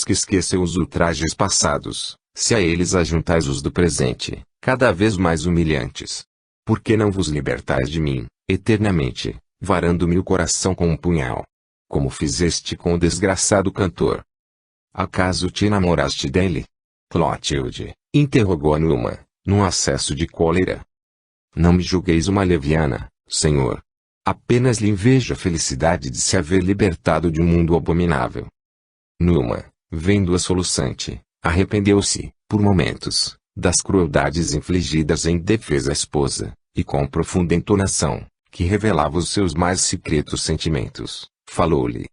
que esqueceu os ultrajes passados, se a eles ajuntais os do presente, cada vez mais humilhantes. Por que não vos libertais de mim, eternamente, varando-me o coração com um punhal? Como fizeste com o desgraçado cantor? Acaso te enamoraste dele? Clotilde, interrogou Numa, num acesso de cólera. Não me julgueis uma leviana, senhor. Apenas lhe invejo a felicidade de se haver libertado de um mundo abominável. Numa, vendo-a soluçante, arrependeu-se, por momentos, das crueldades infligidas em defesa à esposa, e com profunda entonação, que revelava os seus mais secretos sentimentos, falou-lhe.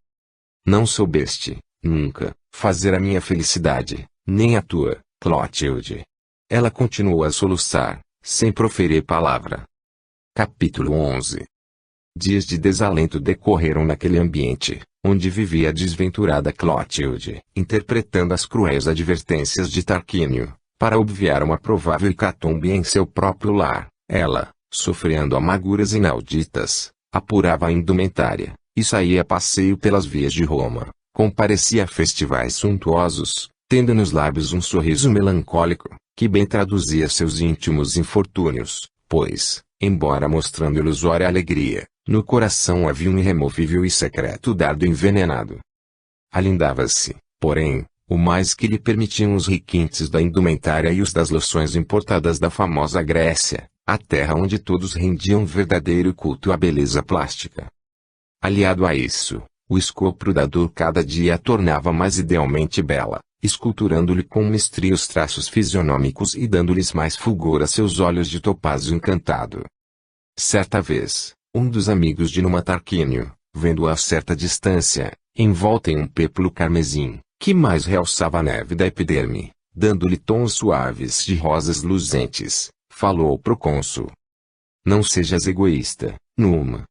Não soubeste, nunca, fazer a minha felicidade, nem a tua, Clotilde. Ela continuou a soluçar, sem proferir palavra. Capítulo 11. Dias de desalento decorreram naquele ambiente, onde vivia a desventurada Clotilde, interpretando as cruéis advertências de Tarquínio, para obviar uma provável hecatombe em seu próprio lar. Ela, sofrendo amarguras inauditas, apurava a indumentária, e saía a passeio pelas vias de Roma, comparecia a festivais suntuosos, tendo nos lábios um sorriso melancólico, que bem traduzia seus íntimos infortúnios, pois, embora mostrando ilusória alegria, no coração havia um irremovível e secreto dardo envenenado. Alindava-se, porém, o mais que lhe permitiam os requintes da indumentária e os das loções importadas da famosa Grécia, a terra onde todos rendiam verdadeiro culto à beleza plástica. Aliado a isso, o escopro da dor cada dia a tornava mais idealmente bela, esculturando-lhe com mestria os traços fisionômicos e dando-lhes mais fulgor a seus olhos de topázio encantado. Certa vez, um dos amigos de Numa, Tarquínio, vendo-a a certa distância, envolta em um péplo carmesim, que mais realçava a neve da epiderme, dando-lhe tons suaves de rosas luzentes, falou ao procônsul. Não sejas egoísta, Numa.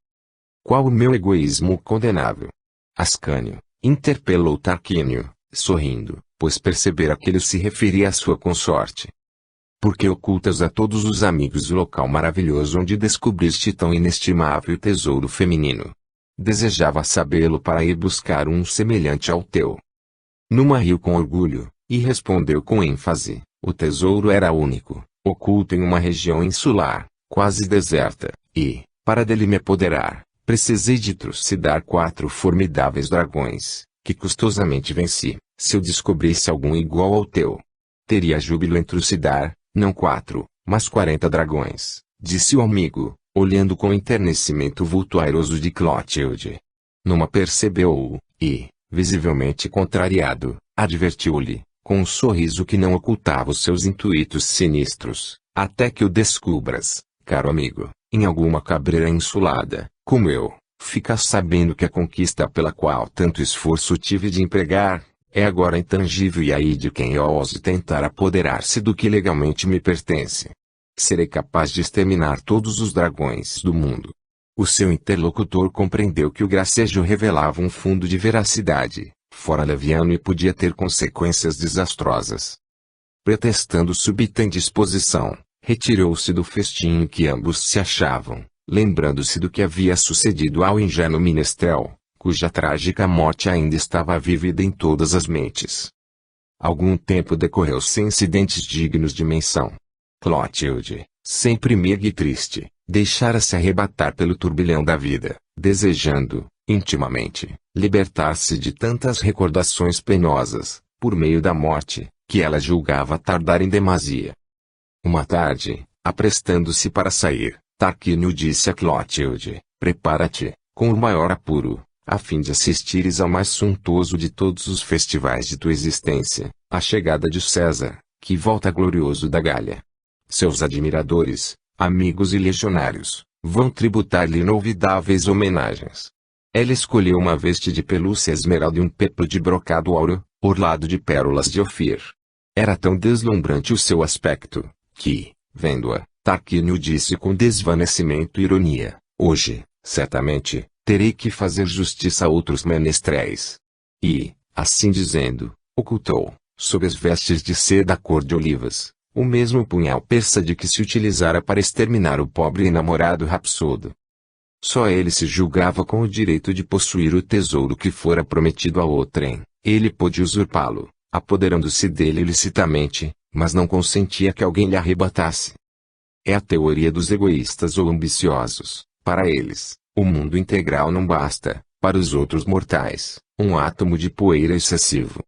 Qual o meu egoísmo condenável? Ascânio, interpelou Tarquínio, sorrindo, pois percebera que ele se referia à sua consorte. Por que ocultas a todos os amigos o local maravilhoso onde descobriste tão inestimável tesouro feminino? Desejava sabê-lo para ir buscar um semelhante ao teu. Numa riu com orgulho, e respondeu com ênfase, o tesouro era único, oculto em uma região insular, quase deserta, e, para dele me apoderar, precisei de trucidar 4 formidáveis dragões, que custosamente venci. Se eu descobrisse algum igual ao teu, teria júbilo em trucidar, não 4, mas 40 dragões, disse o amigo, olhando com enternecimento o vulto airoso de Clotilde. Numa percebeu-o, e, visivelmente contrariado, advertiu-lhe, com um sorriso que não ocultava os seus intuitos sinistros, até que o descubras, caro amigo, em alguma cabreira insulada, como eu, ficas sabendo que a conquista pela qual tanto esforço tive de empregar, é agora intangível e aí de quem ouse tentar apoderar-se do que legalmente me pertence. Serei capaz de exterminar todos os dragões do mundo. O seu interlocutor compreendeu que o gracejo revelava um fundo de veracidade, fora leviano e podia ter consequências desastrosas. Pretextando súbita indisposição, retirou-se do festim em que ambos se achavam, lembrando-se do que havia sucedido ao ingênuo menestrel, cuja trágica morte ainda estava vívida em todas as mentes. Algum tempo decorreu sem incidentes dignos de menção. Clotilde, sempre meiga e triste, deixara-se arrebatar pelo turbilhão da vida, desejando, intimamente, libertar-se de tantas recordações penosas, por meio da morte, que ela julgava tardar em demasia. Uma tarde, aprestando-se para sair, Tarquínio disse a Clotilde, prepara-te, com o maior apuro, a fim de assistires ao mais suntuoso de todos os festivais de tua existência, a chegada de César, que volta glorioso da Gália. Seus admiradores, amigos e legionários, vão tributar-lhe inolvidáveis homenagens. Ela escolheu uma veste de pelúcia esmeralda e um péplo de brocado áureo, orlado de pérolas de Ofir. Era tão deslumbrante o seu aspecto, que, vendo-a, Tarquínio disse com desvanecimento e ironia, hoje, certamente, terei que fazer justiça a outros menestréis. E, assim dizendo, ocultou, sob as vestes de seda cor de olivas, o mesmo punhal persa de que se utilizara para exterminar o pobre enamorado rapsodo. Só ele se julgava com o direito de possuir o tesouro que fora prometido a outrem, Ele pôde usurpá-lo, apoderando-se dele ilicitamente, mas não consentia que alguém lhe arrebatasse. É a teoria dos egoístas ou ambiciosos. Para eles, o mundo integral não basta; para os outros mortais, um átomo de poeira excessivo.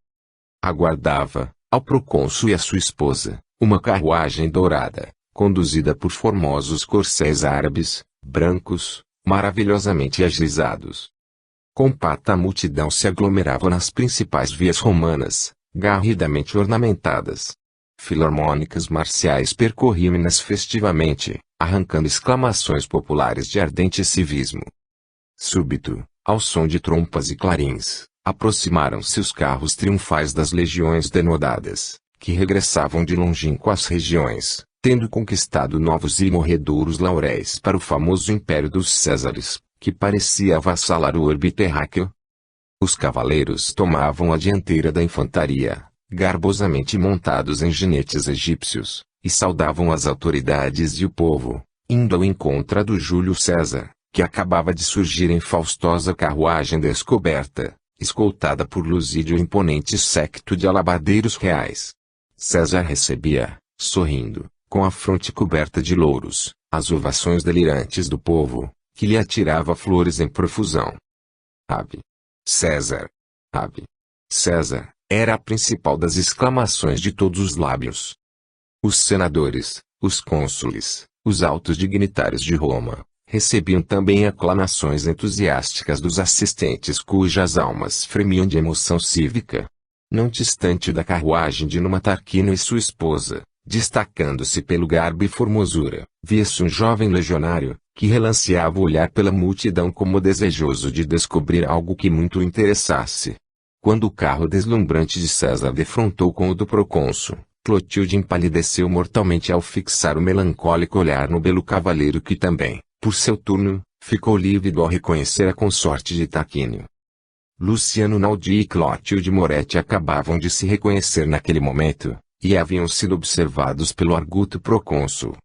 Aguardava, ao procônsul e a sua esposa, uma carruagem dourada, conduzida por formosos corcéis árabes, brancos, maravilhosamente agilizados. Compacta multidão se aglomerava nas principais vias romanas, garridamente ornamentadas. Filarmônicas marciais percorriam-nas festivamente, arrancando exclamações populares de ardente civismo. Súbito, ao som de trompas e clarins, aproximaram-se os carros triunfais das legiões denodadas, que regressavam de longínquas regiões, tendo conquistado novos e morredouros lauréis para o famoso império dos Césares, que parecia avassalar o orbe terráqueo. Os cavaleiros tomavam a dianteira da infantaria, garbosamente montados em jinetes egípcios, e saudavam as autoridades e o povo, indo ao encontro do Júlio César, que acabava de surgir em faustosa carruagem descoberta, escoltada por luzídio imponente séquito de alabardeiros reais. César recebia, sorrindo, com a fronte coberta de louros, as ovações delirantes do povo, que lhe atirava flores em profusão. Ave César! Ave César! Era a principal das exclamações de todos os lábios. Os senadores, os cônsules, os altos dignitários de Roma, recebiam também aclamações entusiásticas dos assistentes cujas almas fremiam de emoção cívica. Não distante da carruagem de Numa Tarquínio e sua esposa, destacando-se pelo garbo e formosura, via-se um jovem legionário, que relanceava o olhar pela multidão como desejoso de descobrir algo que muito o interessasse. Quando o carro deslumbrante de César defrontou com o do procônsul, Clotilde empalideceu mortalmente ao fixar o melancólico olhar no belo cavaleiro que também, por seu turno, ficou lívido ao reconhecer a consorte de Tarquínio. Luciano Naldi e Clotilde Moretti acabavam de se reconhecer naquele momento, e haviam sido observados pelo arguto procônsul.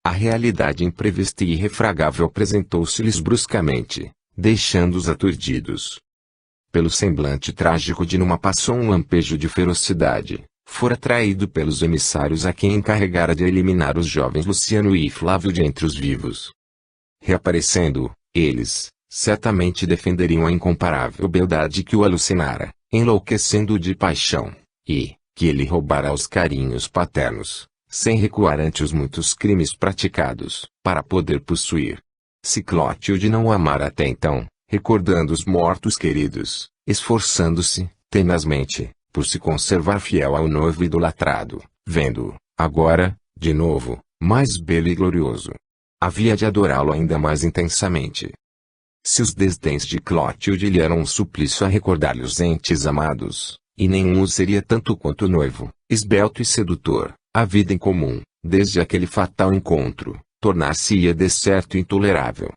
A realidade imprevista e irrefragável apresentou-se-lhes bruscamente, deixando-os aturdidos. Pelo semblante trágico de Numa passou um lampejo de ferocidade. Fora traído pelos emissários a quem encarregara de eliminar os jovens Luciano e Flávio de entre os vivos. Reaparecendo, eles, certamente defenderiam a incomparável beldade que o alucinara, enlouquecendo-o de paixão, e, que ele roubara aos carinhos paternos, sem recuar ante os muitos crimes praticados, para poder possuir. Se Clotilde não o amara até então, recordando os mortos queridos, esforçando-se, tenazmente, por se conservar fiel ao noivo idolatrado, vendo-o, agora, de novo, mais belo e glorioso, havia de adorá-lo ainda mais intensamente. Se os desdéns de Clotilde lhe eram um suplício a recordar-lhe os entes amados, e nenhum o seria tanto quanto o noivo, esbelto e sedutor, a vida em comum, desde aquele fatal encontro, tornar-se-ia decerto e intolerável.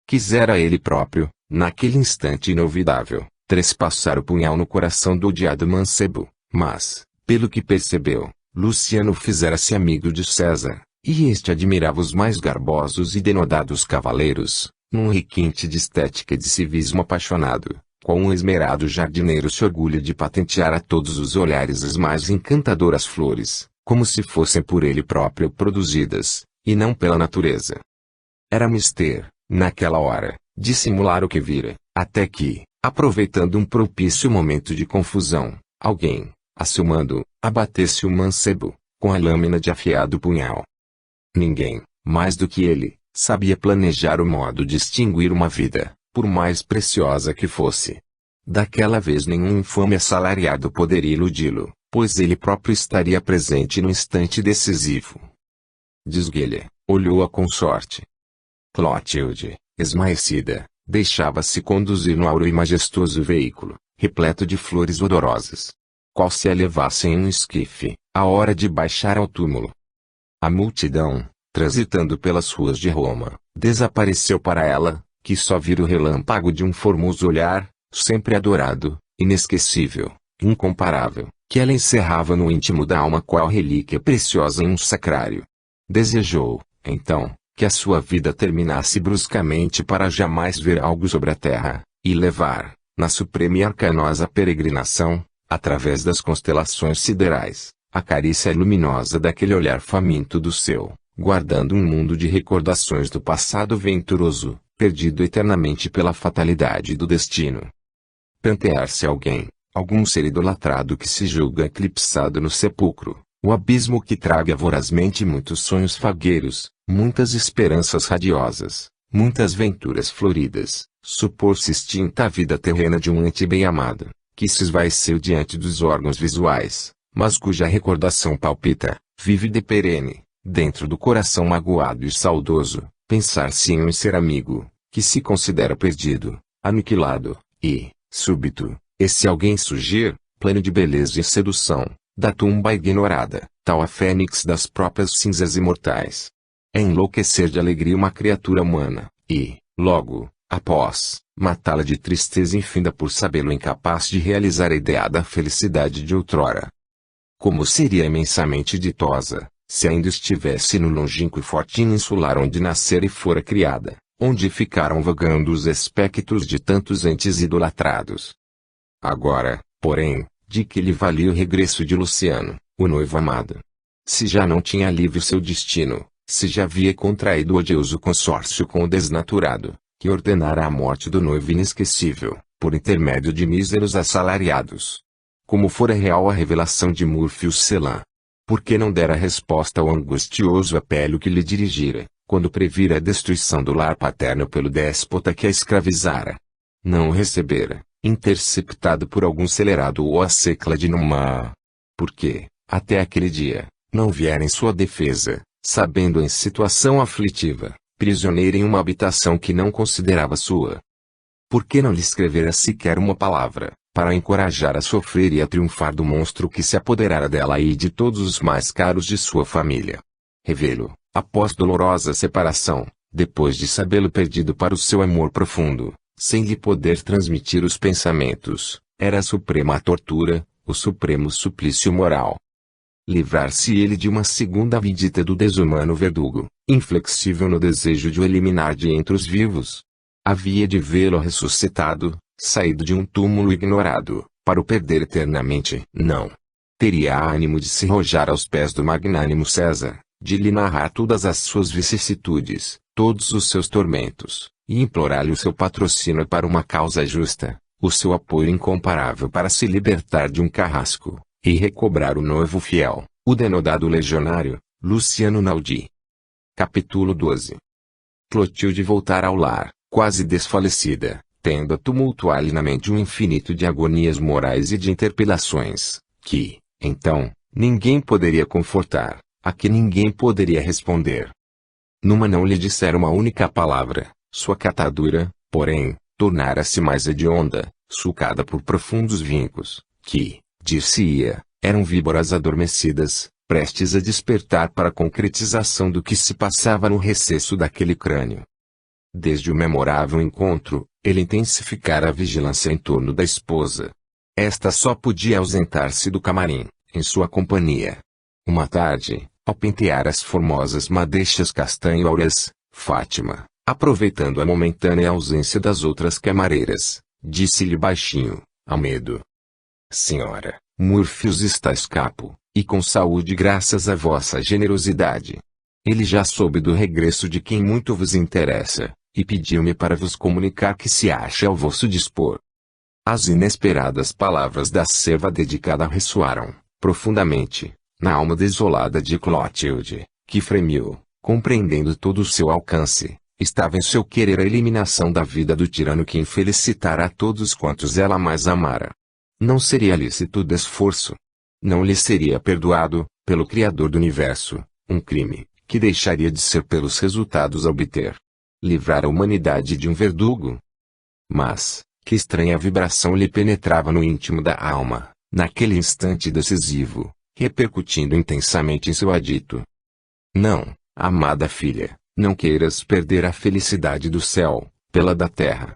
Quisera ele próprio, naquele instante inovidável, trespassar o punhal no coração do odiado mancebo, mas, pelo que percebeu, Luciano fizera-se amigo de César, e este admirava os mais garbosos e denodados cavaleiros, num requinte de estética e de civismo apaixonado, qual um esmerado jardineiro se orgulha de patentear a todos os olhares as mais encantadoras flores, como se fossem por ele próprio produzidas, e não pela natureza. Era mister, naquela hora, dissimular o que vira, até que, aproveitando um propício momento de confusão, alguém, assomando, abatesse o mancebo, com a lâmina de afiado punhal. Ninguém, mais do que ele, sabia planejar o modo de extinguir uma vida, por mais preciosa que fosse. Daquela vez nenhum infame assalariado poderia iludi-lo, pois ele próprio estaria presente no instante decisivo. Desguelha, olhou a consorte. Clotilde, esmaecida, deixava-se conduzir no áureo e majestoso veículo, repleto de flores odorosas. Qual se a levasse em um esquife, à hora de baixar ao túmulo. A multidão, transitando pelas ruas de Roma, desapareceu para ela, que só vira o relâmpago de um formoso olhar, sempre adorado, inesquecível, incomparável, que ela encerrava no íntimo da alma qual relíquia preciosa em um sacrário. Desejou, então, que a sua vida terminasse bruscamente para jamais ver algo sobre a terra, e levar, Na suprema e arcanosa peregrinação, através das constelações siderais, a carícia luminosa daquele olhar faminto do seu, guardando um mundo de recordações do passado venturoso, perdido eternamente pela fatalidade do destino. Plantear-se alguém, algum ser idolatrado que se julga eclipsado no sepulcro, o abismo que traga vorazmente muitos sonhos fagueiros, muitas esperanças radiosas, muitas venturas floridas, supor-se extinta a vida terrena de um ente bem-amado, que se esvaeceu diante dos órgãos visuais, mas cuja recordação palpita, vive de perene, dentro do coração magoado e saudoso, pensar-se em um ser amigo, que se considera perdido, aniquilado, e, súbito, esse alguém surgir, pleno de beleza e sedução, da tumba ignorada, tal a fênix das próprias cinzas imortais. É enlouquecer de alegria uma criatura humana, e, logo, após, matá-la de tristeza infinda por sabê-lo incapaz de realizar a ideada felicidade de outrora. Como seria imensamente ditosa, se ainda estivesse no longínquo e fortinho insular onde nascera e fora criada, onde ficaram vagando os espectros de tantos entes idolatrados. Agora, porém, de que lhe valia o regresso de Luciano, o noivo amado? Se já não tinha livre seu destino, se já havia contraído odioso consórcio com o desnaturado, que ordenara a morte do noivo inesquecível, por intermédio de míseros assalariados. Como fora real a revelação de Múrfios Celan. Por que não dera resposta ao angustioso apelo que lhe dirigira, quando previra a destruição do lar paterno pelo déspota que a escravizara? Não o recebera, interceptado por algum celerado ou a secla de Numa. Porque, até aquele dia, não viera em sua defesa, sabendo em situação aflitiva, prisioneira em uma habitação que não considerava sua. Por que não lhe escrevera sequer uma palavra, para a encorajar a sofrer e a triunfar do monstro que se apoderara dela e de todos os mais caros de sua família? Revê-lo, após dolorosa separação, depois de sabê-lo perdido para o seu amor profundo, sem lhe poder transmitir os pensamentos, era a suprema tortura, o supremo suplício moral. Livrar-se ele de uma segunda vindita do desumano verdugo, inflexível no desejo de o eliminar de entre os vivos. Havia de vê-lo ressuscitado, saído de um túmulo ignorado, para o perder eternamente. Não. Teria ânimo de se arrojar aos pés do magnânimo César, de lhe narrar todas as suas vicissitudes, todos os seus tormentos, e implorar-lhe o seu patrocínio para uma causa justa, o seu apoio incomparável para se libertar de um carrasco, e recobrar o noivo fiel, o denodado legionário, Luciano Naldi. Capítulo 12. Clotilde voltara ao lar, quase desfalecida, tendo a tumultuar-lhe na mente um infinito de agonias morais e de interpelações, que, então, ninguém poderia confortar, a que ninguém poderia responder. Numa não lhe dissera uma única palavra, sua catadura, porém, tornara-se mais hedionda, sulcada por profundos vincos, que, dir-se-ia, eram víboras adormecidas, prestes a despertar para a concretização do que se passava no recesso daquele crânio. Desde o memorável encontro, ele intensificara a vigilância em torno da esposa. Esta só podia ausentar-se do camarim, em sua companhia. Uma tarde, ao pentear as formosas madeixas castanho-áureas, Fátima, aproveitando a momentânea ausência das outras camareiras, disse-lhe baixinho, ao medo: Senhora, Múrfios está escapo, e com saúde graças à vossa generosidade. Ele já soube do regresso de quem muito vos interessa, e pediu-me para vos comunicar que se acha ao vosso dispor. As inesperadas palavras da serva dedicada ressoaram, profundamente, na alma desolada de Clotilde, que fremiu, compreendendo todo o seu alcance. Estava em seu querer a eliminação da vida do tirano que infelicitara a todos quantos ela mais amara. Não seria lícito o desforço. Não lhe seria perdoado, pelo Criador do Universo, um crime, que deixaria de ser pelos resultados a obter. Livrar a humanidade de um verdugo. Mas, que estranha vibração lhe penetrava no íntimo da alma, naquele instante decisivo, repercutindo intensamente em seu adito. Não, amada filha, não queiras perder a felicidade do céu, pela da terra.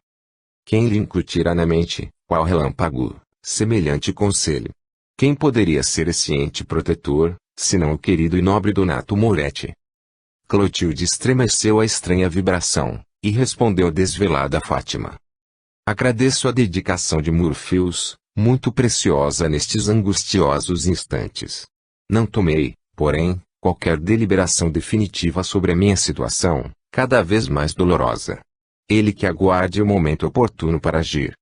Quem lhe incutirá na mente, qual relâmpago, semelhante conselho? Quem poderia ser esse ente protetor, senão o querido e nobre Donato Moretti? Clotilde estremeceu a estranha vibração, e respondeu desvelada a Fátima: Agradeço a dedicação de Morpheus, muito preciosa nestes angustiosos instantes. Não tomei, porém, qualquer deliberação definitiva sobre a minha situação, cada vez mais dolorosa. Ele que aguarde o momento oportuno para agir.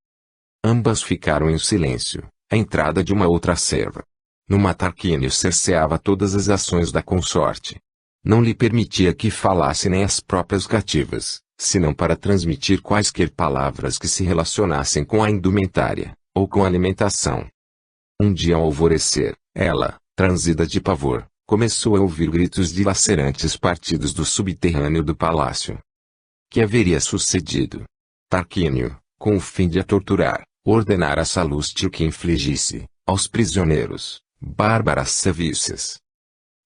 Ambas ficaram em silêncio, à entrada de uma outra serva. Numa Tarquínio cerceava todas as ações da consorte. Não lhe permitia que falasse nem as próprias cativas, senão para transmitir quaisquer palavras que se relacionassem com a indumentária, ou com a alimentação. Um dia ao alvorecer, ela, transida de pavor, começou a ouvir gritos dilacerantes partidos do subterrâneo do palácio. Que haveria sucedido? Tarquínio, com o fim de a torturar, ordenara a Salústio que infligisse, aos prisioneiros, bárbaras sevícias.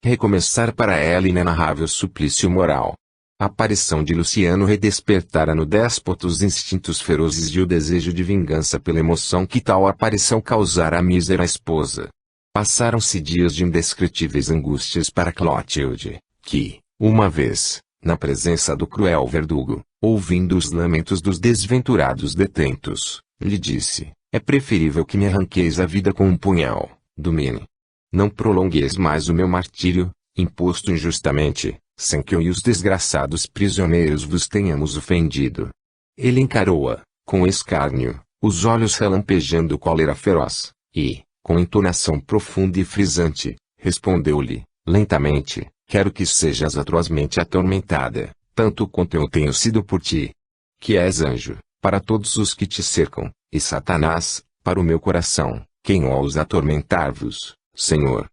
Recomeçar para ela inenarrável suplício moral. A aparição de Luciano redespertara no déspota os instintos ferozes e o desejo de vingança pela emoção que tal aparição causara à mísera esposa. Passaram-se dias de indescritíveis angústias para Clotilde, que, uma vez, na presença do cruel verdugo, ouvindo os lamentos dos desventurados detentos, lhe disse: é preferível que me arranqueis a vida com um punhal, Domine. Não prolongueis mais o meu martírio, imposto injustamente, sem que eu e os desgraçados prisioneiros vos tenhamos ofendido. Ele encarou-a, com escárnio, os olhos relampejando cólera feroz, e, com entonação profunda e frisante, respondeu-lhe, lentamente: quero que sejas atrozmente atormentada, tanto quanto eu tenho sido por ti. Que és anjo, para todos os que te cercam, e Satanás, para o meu coração, quem ousa atormentar-vos, Senhor?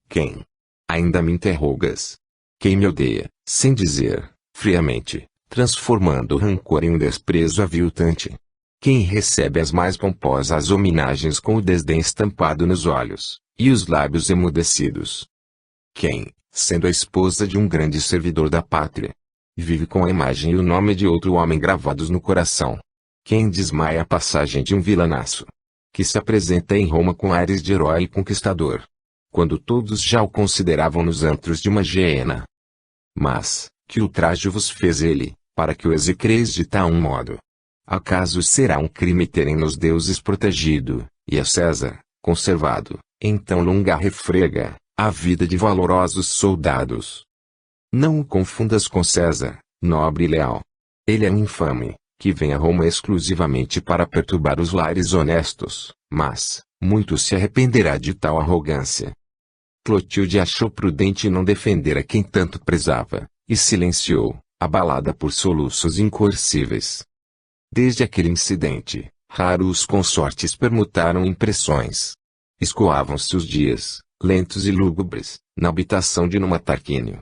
Quem? Ainda me interrogas? Quem me odeia, sem dizer, friamente, transformando o rancor em um desprezo aviltante? Quem recebe as mais pomposas homenagens com o desdém estampado nos olhos, e os lábios emudecidos? Quem, sendo a esposa de um grande servidor da pátria, vive com a imagem e o nome de outro homem gravados no coração? Quem desmaia a passagem de um vilanaço, que se apresenta em Roma com ares de herói e conquistador, quando todos já o consideravam nos antros de uma hiena? Mas, que ultraje vos fez ele, para que o execreis de tal modo? Acaso será um crime terem nos deuses protegido, e a César, conservado, em tão longa refrega, a vida de valorosos soldados? Não o confundas com César, nobre e leal. Ele é um infame, que vem a Roma exclusivamente para perturbar os lares honestos, mas, muito se arrependerá de tal arrogância. Clotilde achou prudente não defender a quem tanto prezava, e silenciou, abalada por soluços incoercíveis. Desde aquele incidente, raros consortes permutaram impressões. Escoavam-se os dias, lentos e lúgubres, na habitação de Numa Tarquínio.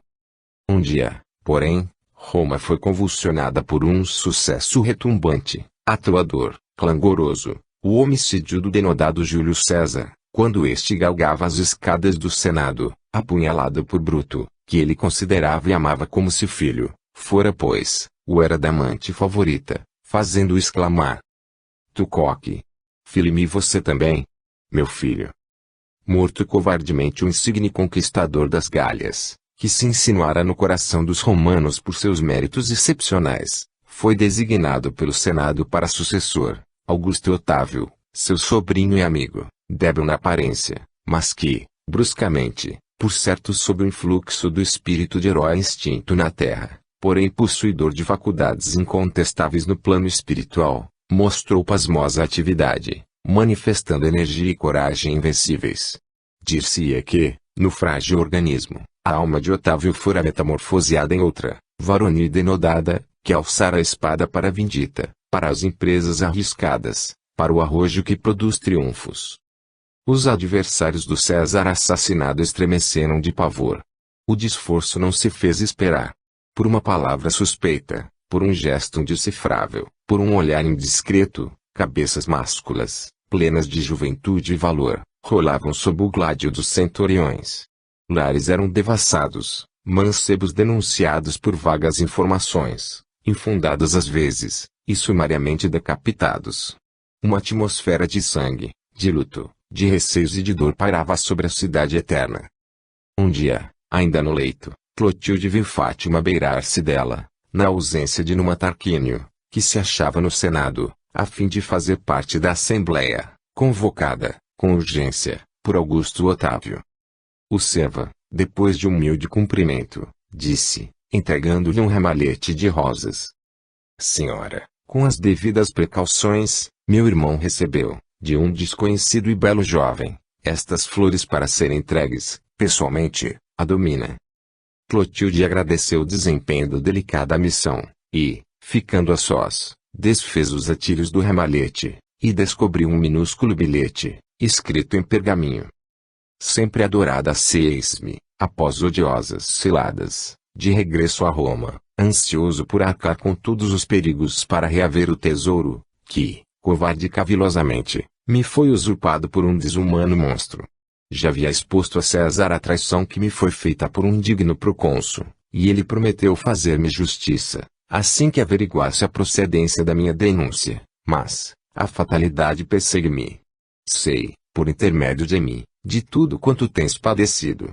Um dia, porém, Roma foi convulsionada por um sucesso retumbante, atuador, clangoroso, o homicídio do denodado Júlio César, quando este galgava as escadas do Senado, apunhalado por Bruto, que ele considerava e amava como se filho, fora pois, o era da amante favorita, fazendo-o exclamar: Tucoque! File-me você também, meu filho. Morto covardemente o insigne conquistador das Gálias, que se insinuara no coração dos romanos por seus méritos excepcionais, foi designado pelo Senado para sucessor, Augusto Otávio, seu sobrinho e amigo, débil na aparência, mas que, bruscamente, por certo sob o influxo do espírito de herói instinto na terra, porém possuidor de faculdades incontestáveis no plano espiritual, mostrou pasmosa atividade, manifestando energia e coragem invencíveis. Dir-se-ia que, no frágil organismo, a alma de Otávio fora metamorfoseada em outra, varonil e denodada, que alçara a espada para a vindita, para as empresas arriscadas, para o arrojo que produz triunfos. Os adversários do César assassinado estremeceram de pavor. O desforço não se fez esperar. Por uma palavra suspeita, por um gesto indecifrável, por um olhar indiscreto, cabeças másculas, plenas de juventude e valor, rolavam sob o gládio dos centuriões. Lares eram devassados, mancebos denunciados por vagas informações, infundadas às vezes, e sumariamente decapitados. Uma atmosfera de sangue, de luto, de receios e de dor pairava sobre a cidade eterna. Um dia, ainda no leito, Clotilde viu Fátima beirar-se dela, na ausência de Numa Tarquínio, que se achava no Senado, a fim de fazer parte da assembleia, convocada, com urgência, por Augusto Otávio. O serva, depois de humilde cumprimento, disse, entregando-lhe um ramalhete de rosas: Senhora, com as devidas precauções, meu irmão recebeu, de um desconhecido e belo jovem, estas flores para serem entregues, pessoalmente, à Domina. Clotilde agradeceu o desempenho da delicada missão, e, ficando a sós, desfez os atilhos do ramalhete, e descobriu um minúsculo bilhete, escrito em pergaminho. Sempre adorada seis-me, após odiosas ciladas, de regresso a Roma, ansioso por arcar com todos os perigos para reaver o tesouro, que, covarde e cavilosamente, me foi usurpado por um desumano monstro. Já havia exposto a César a traição que me foi feita por um indigno procônsul, e ele prometeu fazer-me justiça, assim que averiguasse a procedência da minha denúncia, mas, a fatalidade persegue-me. Sei, por intermédio de mim, de tudo quanto tens padecido.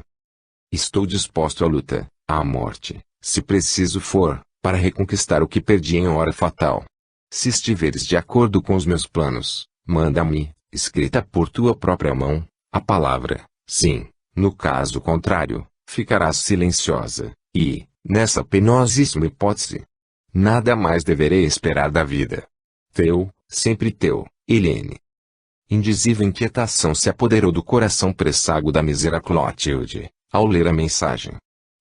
Estou disposto à luta, à morte, se preciso for, para reconquistar o que perdi em hora fatal. Se estiveres de acordo com os meus planos, manda-me, escrita por tua própria mão, a palavra, sim. No caso contrário, ficarás silenciosa, e, nessa penosíssima hipótese, nada mais deverei esperar da vida. Teu, sempre teu, Helene. Indizível inquietação se apoderou do coração pressago da mísera Clotilde, ao ler a mensagem.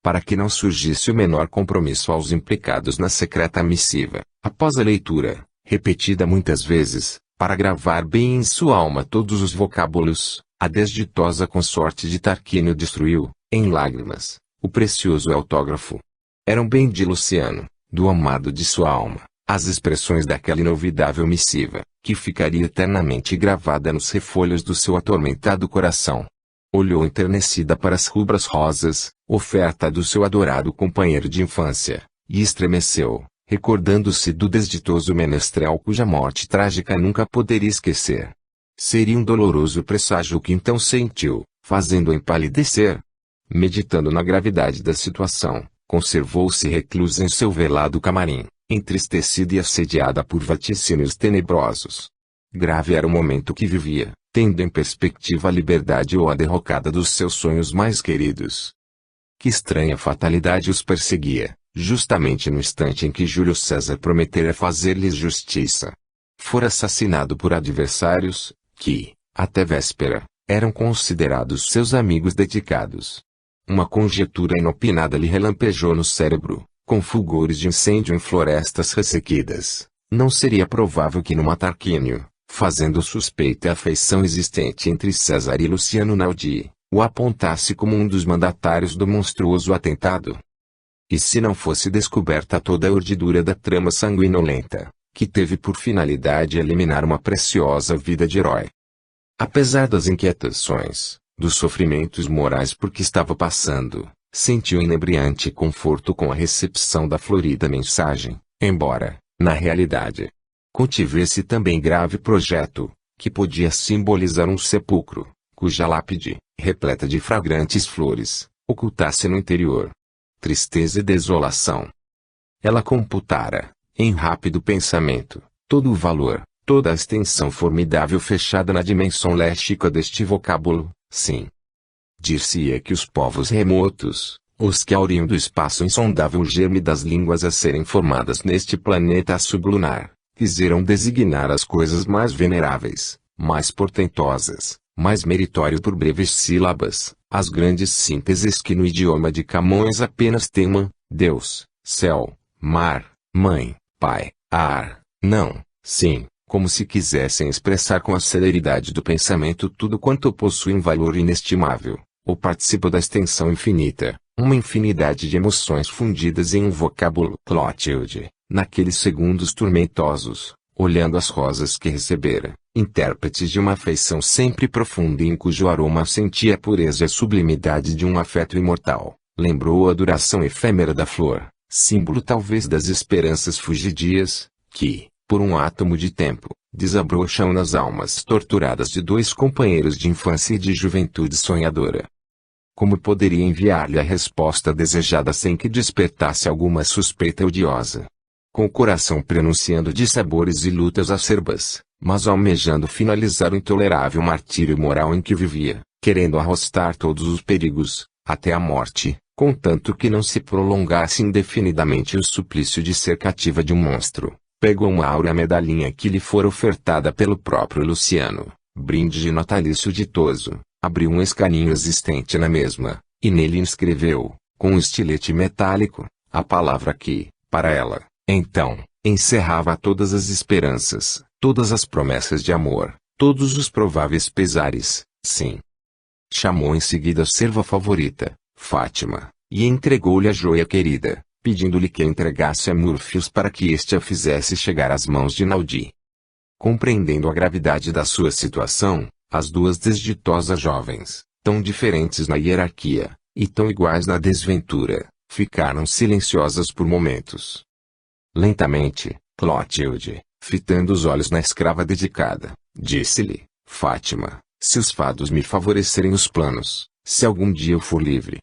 Para que não surgisse o menor compromisso aos implicados na secreta missiva, após a leitura, repetida muitas vezes, para gravar bem em sua alma todos os vocábulos, a desditosa consorte de Tarquínio destruiu, em lágrimas, o precioso autógrafo. Eram bem de Luciano, do amado de sua alma, as expressões daquela inovidável missiva, que ficaria eternamente gravada nos refolhos do seu atormentado coração. Olhou enternecida para as rubras rosas, oferta do seu adorado companheiro de infância, e estremeceu, recordando-se do desditoso menestrel cuja morte trágica nunca poderia esquecer. Seria um doloroso presságio o que então sentiu, fazendo-a empalidecer. Meditando na gravidade da situação, conservou-se reclusa em seu velado camarim, entristecida e assediada por vaticínios tenebrosos. Grave era o momento que vivia, tendo em perspectiva a liberdade ou a derrocada dos seus sonhos mais queridos. Que estranha fatalidade os perseguia, justamente no instante em que Júlio César prometera fazer-lhes justiça. Fora assassinado por adversários, que, até véspera, eram considerados seus amigos dedicados. Uma conjetura inopinada lhe relampejou no cérebro, com fulgores de incêndio em florestas ressequidas. Não seria provável que numa Tarquínio, fazendo suspeita a afeição existente entre César e Luciano Naudi, o apontasse como um dos mandatários do monstruoso atentado. E se não fosse descoberta toda a urdidura da trama sanguinolenta, que teve por finalidade eliminar uma preciosa vida de herói? Apesar das inquietações, dos sofrimentos morais por que estava passando, sentiu inebriante conforto com a recepção da florida mensagem, embora, na realidade, contivesse também grave projeto, que podia simbolizar um sepulcro, cuja lápide, repleta de fragrantes flores, ocultasse no interior tristeza e desolação. Ela computara, em rápido pensamento, todo o valor, toda a extensão formidável fechada na dimensão léstica deste vocábulo, sim. Dir-se-ia que os povos remotos, os que auriam do espaço insondável o germe das línguas a serem formadas neste planeta sublunar, quiseram designar as coisas mais veneráveis, mais portentosas, mais meritórias por breves sílabas, as grandes sínteses que no idioma de Camões apenas tema, Deus, céu, mar, mãe, pai, ar, não, sim, como se quisessem expressar com a celeridade do pensamento tudo quanto possui um valor inestimável, ou participa da extensão infinita, uma infinidade de emoções fundidas em um vocábulo. Clotilde, naqueles segundos tormentosos, olhando as rosas que recebera, intérpretes de uma afeição sempre profunda e em cujo aroma sentia a pureza e a sublimidade de um afeto imortal, lembrou a duração efêmera da flor, símbolo talvez das esperanças fugidias, que, por um átomo de tempo, desabrocham nas almas torturadas de dois companheiros de infância e de juventude sonhadora. Como poderia enviar-lhe a resposta desejada sem que despertasse alguma suspeita odiosa? com o coração prenunciando dissabores e lutas acerbas, mas almejando finalizar o intolerável martírio moral em que vivia, querendo arrostar todos os perigos, até a morte, contanto que não se prolongasse indefinidamente o suplício de ser cativa de um monstro. Pegou uma áurea medalhinha que lhe fora ofertada pelo próprio Luciano, brinde de natalício ditoso, abriu um escaninho existente na mesma, e nele inscreveu, com um estilete metálico, a palavra que, para ela, então, encerrava todas as esperanças, todas as promessas de amor, todos os prováveis pesares, sim. Chamou em seguida a serva favorita, Fátima, e entregou-lhe a joia querida, pedindo-lhe que a entregasse a Múrfios para que este a fizesse chegar às mãos de Naudi. Compreendendo a gravidade da sua situação, as duas desditosas jovens, tão diferentes na hierarquia, e tão iguais na desventura, ficaram silenciosas por momentos. Lentamente, Clotilde, fitando os olhos na escrava dedicada, disse-lhe: Fátima, se os fados me favorecerem os planos, se algum dia eu for livre,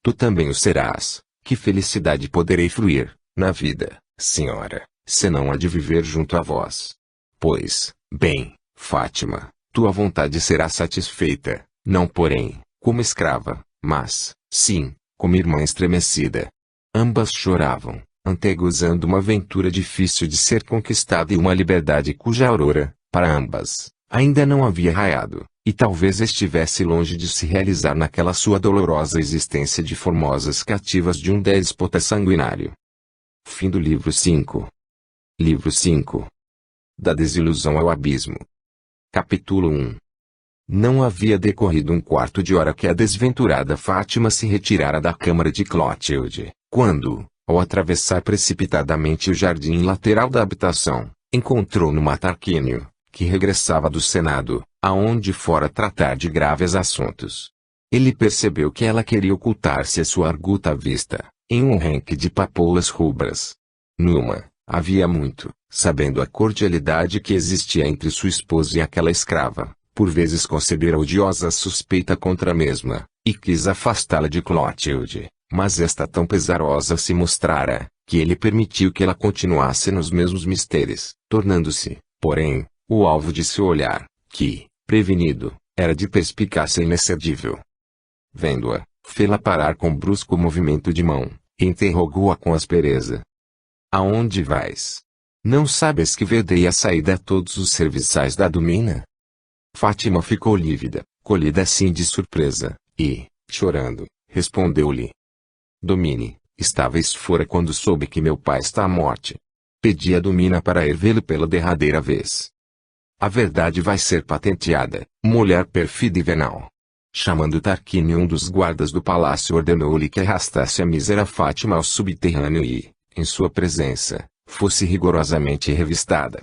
tu também o serás. Que felicidade poderei fruir, na vida, senhora, senão a de viver junto a vós. Pois, bem, Fátima, tua vontade será satisfeita, não porém, como escrava, mas, sim, como irmã estremecida. Ambas choravam, antegozando uma aventura difícil de ser conquistada e uma liberdade cuja aurora, para ambas, ainda não havia raiado, e talvez estivesse longe de se realizar naquela sua dolorosa existência de formosas cativas de um déspota sanguinário. Fim do livro 5. Livro 5. Da desilusão ao abismo. Capítulo 1. Não havia decorrido um quarto de hora que a desventurada Fátima se retirara da câmara de Clotilde, quando, ao atravessar precipitadamente o jardim lateral da habitação, encontrou no Tarquínio, que regressava do Senado, aonde fora tratar de graves assuntos. Ele percebeu que ela queria ocultar-se à sua arguta vista, em um renque de papoulas rubras. Numa, havia muito, sabendo a cordialidade que existia entre sua esposa e aquela escrava, por vezes concebera odiosa suspeita contra a mesma, e quis afastá-la de Clotilde, mas esta tão pesarosa se mostrara, que ele permitiu que ela continuasse nos mesmos mistérios, tornando-se, porém, o alvo de seu olhar, que, prevenido, era de perspicácia inexcedível. Vendo-a, fê-la parar com brusco movimento de mão, e interrogou-a com aspereza. Aonde vais? Não sabes que vedei a saída a todos os serviçais da Domina? Fátima ficou lívida, colhida assim de surpresa, e, chorando, respondeu-lhe. Domine, estáveis fora quando soube que meu pai está à morte. Pedi a Domina para ir vê-lo pela derradeira vez. A verdade vai ser patenteada, mulher perfida e venal. Chamando Tarquínio, um dos guardas do palácio, ordenou-lhe que arrastasse a mísera Fátima ao subterrâneo e, em sua presença, fosse rigorosamente revistada.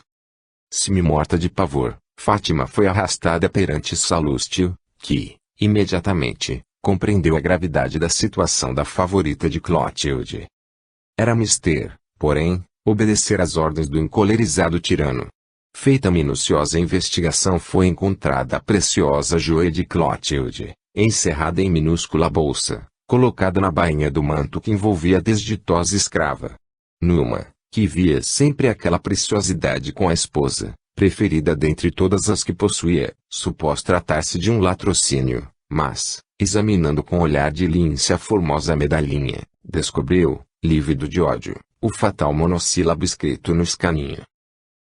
Semi-morta de pavor, Fátima foi arrastada perante Salustio, que, imediatamente, compreendeu a gravidade da situação da favorita de Clotilde. Era mister, porém, obedecer às ordens do encolerizado tirano. Feita a minuciosa investigação, foi encontrada a preciosa joia de Clotilde, encerrada em minúscula bolsa, colocada na bainha do manto que envolvia a desditosa escrava. Numa, que via sempre aquela preciosidade com a esposa, preferida dentre todas as que possuía, supôs tratar-se de um latrocínio, mas, examinando com olhar de lince a formosa medalhinha, descobriu, lívido de ódio, o fatal monossílabo escrito no escaninho.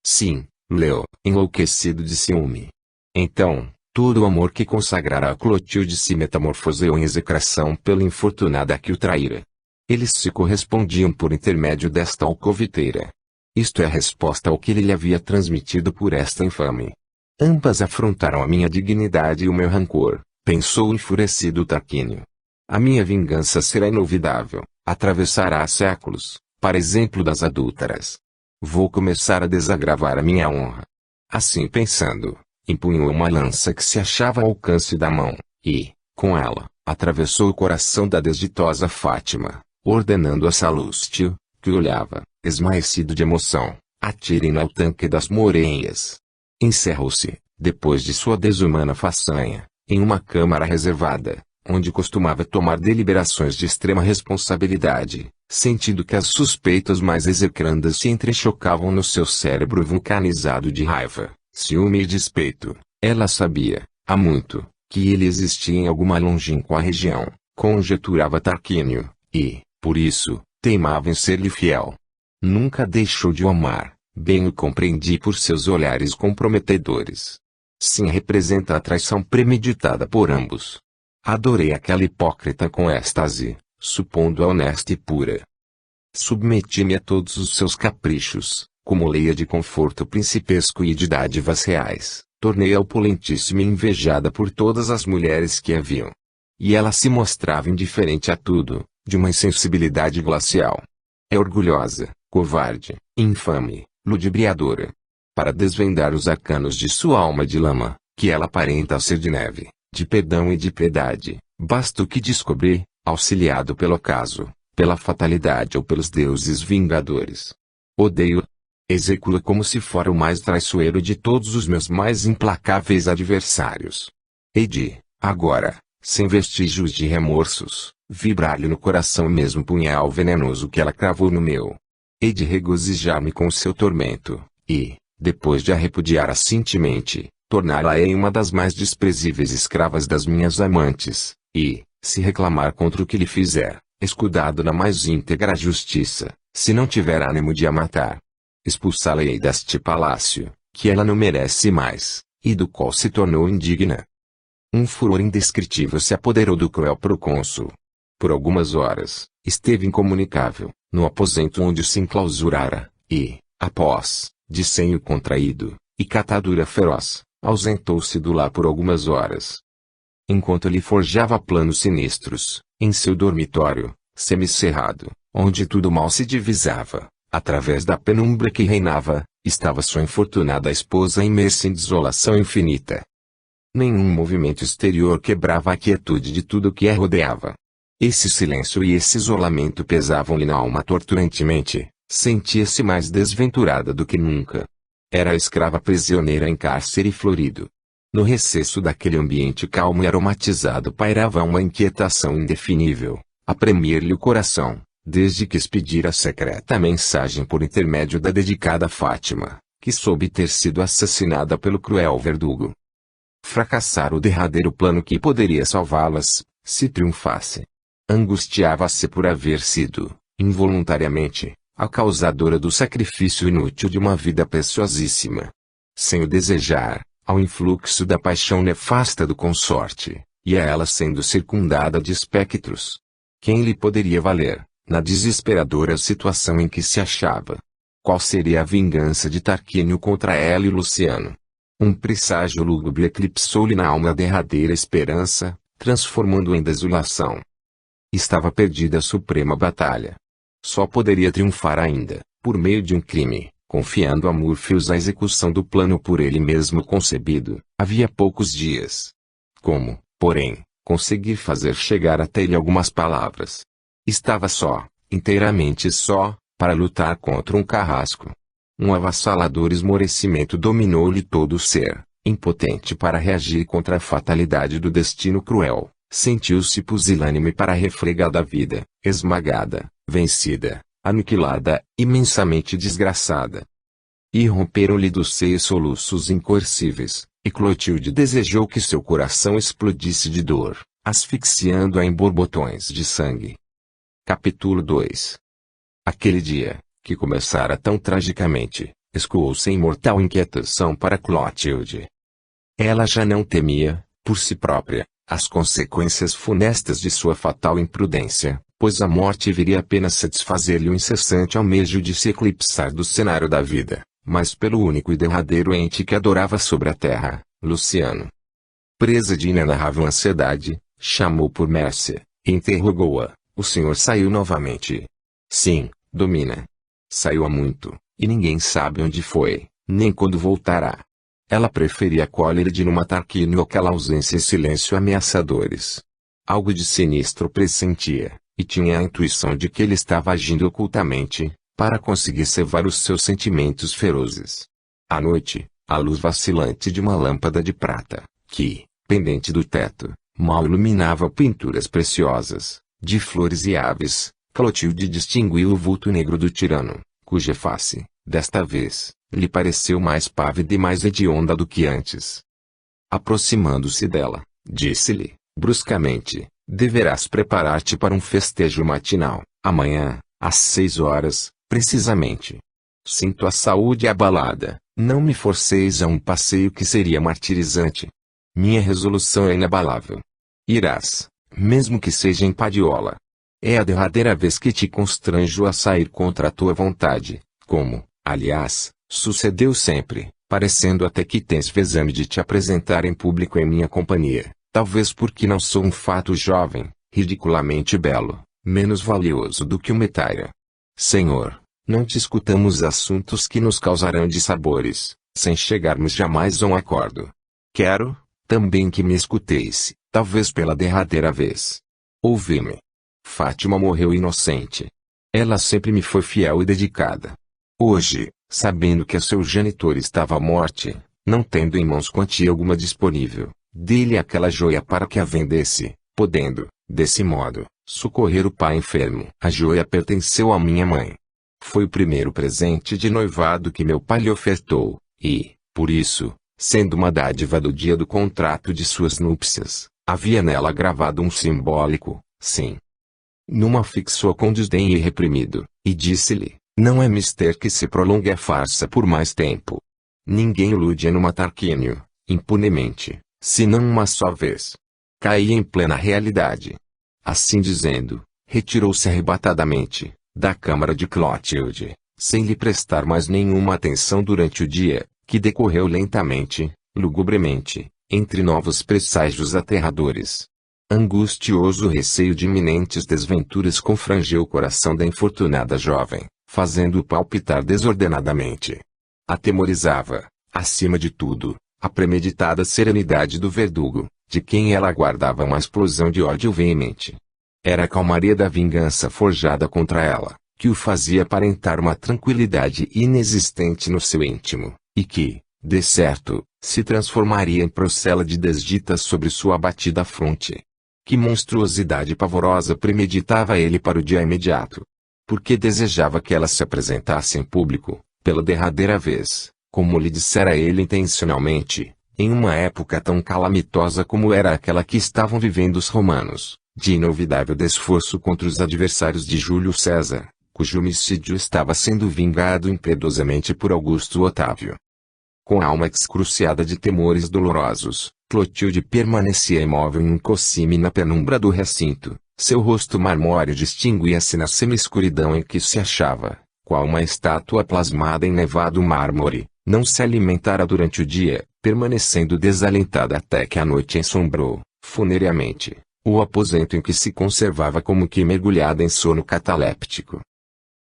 Sim, leu, enlouquecido de ciúme. Então, todo o amor que consagrara a Clotilde se metamorfoseou em execração pela infortunada que o traíra. Eles se correspondiam por intermédio desta alcoviteira. Isto é a resposta ao que ele lhe havia transmitido por esta infame. Ambas afrontaram a minha dignidade e o meu rancor, pensou enfurecido Tarquínio. A minha vingança será inolvidável, atravessará séculos, para exemplo das adúlteras. Vou começar a desagravar a minha honra. Assim pensando, empunhou uma lança que se achava ao alcance da mão, e, com ela, atravessou o coração da desditosa Fátima, ordenando a Salustio, que olhava, esmaecido de emoção, atirem-no ao tanque das Moreias. Encerrou-se, depois de sua desumana façanha, em uma câmara reservada, onde costumava tomar deliberações de extrema responsabilidade, sentindo que as suspeitas mais execrandas se entrechocavam no seu cérebro vulcanizado de raiva, ciúme e despeito. Ela sabia, há muito, que ele existia em alguma longínqua região, conjeturava Tarquínio, e, por isso, teimava em ser-lhe fiel. Nunca deixou de o amar, bem o compreendi por seus olhares comprometedores. Sim, representa a traição premeditada por ambos. Adorei aquela hipócrita com êxtase, supondo-a honesta e pura. Submeti-me a todos os seus caprichos, cumulei-a de conforto principesco e de dádivas reais, tornei-a opulentíssima e invejada por todas as mulheres que a viam. E ela se mostrava indiferente a tudo, de uma insensibilidade glacial. É orgulhosa, covarde, infame, ludibriadora. Para desvendar os arcanos de sua alma de lama, que ela aparenta ser de neve, de perdão e de piedade, basta o que descobri, auxiliado pelo acaso, pela fatalidade ou pelos deuses vingadores. Odeio. Execuo como se fora o mais traiçoeiro de todos os meus mais implacáveis adversários. Hei de, agora, sem vestígios de remorsos, vibrar-lhe no coração o mesmo punhal venenoso que ela cravou no meu. Hei de regozijar-me com o seu tormento, e, depois de a repudiar assintemente, torná-la em uma das mais desprezíveis escravas das minhas amantes, e, se reclamar contra o que lhe fizer, escudado na mais íntegra justiça, se não tiver ânimo de a matar, expulsá-la-ei deste palácio, que ela não merece mais, e do qual se tornou indigna. Um furor indescritível se apoderou do cruel procônsul. Por algumas horas, esteve incomunicável, no aposento onde se enclausurara, e, após, de senho contraído, e catadura feroz, ausentou-se do lar por algumas horas. Enquanto lhe forjava planos sinistros, em seu dormitório, semicerrado, onde tudo mal se divisava, através da penumbra que reinava, estava sua infortunada esposa imersa em desolação infinita. Nenhum movimento exterior quebrava a quietude de tudo o que a rodeava. Esse silêncio e esse isolamento pesavam-lhe na alma torturantemente, sentia-se mais desventurada do que nunca. Era a escrava prisioneira em cárcere florido. No recesso daquele ambiente calmo e aromatizado pairava uma inquietação indefinível, a premir-lhe o coração, desde que expedira a secreta mensagem por intermédio da dedicada Fátima, que soube ter sido assassinada pelo cruel verdugo. Fracassara o derradeiro plano que poderia salvá-las, se triunfasse. Angustiava-se por haver sido, involuntariamente, a causadora do sacrifício inútil de uma vida preciosíssima. Sem o desejar, ao influxo da paixão nefasta do consorte, e a ela sendo circundada de espectros. Quem lhe poderia valer, na desesperadora situação em que se achava? Qual seria a vingança de Tarquínio contra ela e Luciano? Um presságio lúgubre eclipsou-lhe na alma a derradeira esperança, transformando-a em desolação. Estava perdida a suprema batalha. Só poderia triunfar ainda, por meio de um crime, confiando a Múrfios a execução do plano por ele mesmo concebido, havia poucos dias. Como, porém, conseguir fazer chegar até ele algumas palavras? Estava só, inteiramente só, para lutar contra um carrasco. Um avassalador esmorecimento dominou-lhe todo o ser, impotente para reagir contra a fatalidade do destino cruel. Sentiu-se pusilânime para a refregada vida, esmagada, vencida, aniquilada, imensamente desgraçada. E romperam-lhe dos seios soluços incoercíveis, e Clotilde desejou que seu coração explodisse de dor, asfixiando-a em borbotões de sangue. Capítulo 2. Aquele dia, que começara tão tragicamente, escoou-se em mortal inquietação para Clotilde. Ela já não temia, por si própria, as consequências funestas de sua fatal imprudência, pois a morte viria apenas satisfazer-lhe o incessante almejo de se eclipsar do cenário da vida, mas pelo único e derradeiro ente que adorava sobre a terra, Luciano. Presa de inenarrável ansiedade, chamou por Mércia, e interrogou-a. O senhor saiu novamente? Sim, Domina. Saiu há muito, e ninguém sabe onde foi, nem quando voltará. Ela preferia a cólera de numa Tarquínio àquela ausência e silêncio ameaçadores. Algo de sinistro pressentia, e tinha a intuição de que ele estava agindo ocultamente, para conseguir cevar os seus sentimentos ferozes. À noite, a luz vacilante de uma lâmpada de prata, que, pendente do teto, mal iluminava pinturas preciosas, de flores e aves, Clotilde distinguiu o vulto negro do tirano, cuja face, desta vez, lhe pareceu mais pávida e mais hedionda do que antes. Aproximando-se dela, disse-lhe, bruscamente, deverás preparar-te para um festejo matinal, amanhã, às 6 horas, precisamente. Sinto a saúde abalada, não me forceis a um passeio que seria martirizante. Minha resolução é inabalável. Irás, mesmo que seja em Padiola. É a derradeira vez que te constranjo a sair contra a tua vontade, como, aliás, sucedeu sempre, parecendo até que tens vezame de te apresentar em público em minha companhia, talvez porque não sou um fato jovem, ridiculamente belo, menos valioso do que uma etaira. Senhor, não te escutamos assuntos que nos causarão dissabores, sem chegarmos jamais a um acordo. Quero, também que me escuteis, talvez pela derradeira vez. Ouvi-me. Fátima morreu inocente. Ela sempre me foi fiel e dedicada. Hoje, sabendo que a seu genitor estava à morte, não tendo em mãos quantia alguma disponível, dei-lhe aquela joia para que a vendesse, podendo, desse modo, socorrer o pai enfermo. A joia pertenceu à minha mãe. Foi o primeiro presente de noivado que meu pai lhe ofertou, e, por isso, sendo uma dádiva do dia do contrato de suas núpcias, havia nela gravado um simbólico, sim. Numa fixou com desdém irreprimido, e disse-lhe, não é mister que se prolongue a farsa por mais tempo. Ninguém ilude no matarquínio, impunemente, senão uma só vez. Caí em plena realidade. Assim dizendo, retirou-se arrebatadamente, da câmara de Clotilde, sem lhe prestar mais nenhuma atenção durante o dia, que decorreu lentamente, lugubremente, entre novos presságios aterradores. Angustioso receio de iminentes desventuras confrangeu o coração da infortunada jovem, fazendo-o palpitar desordenadamente. Atemorizava, acima de tudo, a premeditada serenidade do verdugo, de quem ela aguardava uma explosão de ódio veemente. Era a calmaria da vingança forjada contra ela, que o fazia aparentar uma tranquilidade inexistente no seu íntimo, e que, de certo, se transformaria em procela de desditas sobre sua abatida fronte. Que monstruosidade pavorosa premeditava ele para o dia imediato? Porque desejava que ela se apresentasse em público, pela derradeira vez, como lhe dissera ele intencionalmente, em uma época tão calamitosa como era aquela que estavam vivendo os romanos, de inovidável desforço contra os adversários de Júlio César, cujo homicídio estava sendo vingado impiedosamente por Augusto Otávio. Com a alma excruciada de temores dolorosos, Clotilde permanecia imóvel em um cossime na penumbra do recinto. Seu rosto marmóreo distinguia-se na semi-escuridão em que se achava, qual uma estátua plasmada em nevado mármore. Não se alimentara durante o dia, permanecendo desalentada até que a noite ensombrou, funereamente, o aposento em que se conservava como que mergulhada em sono cataléptico.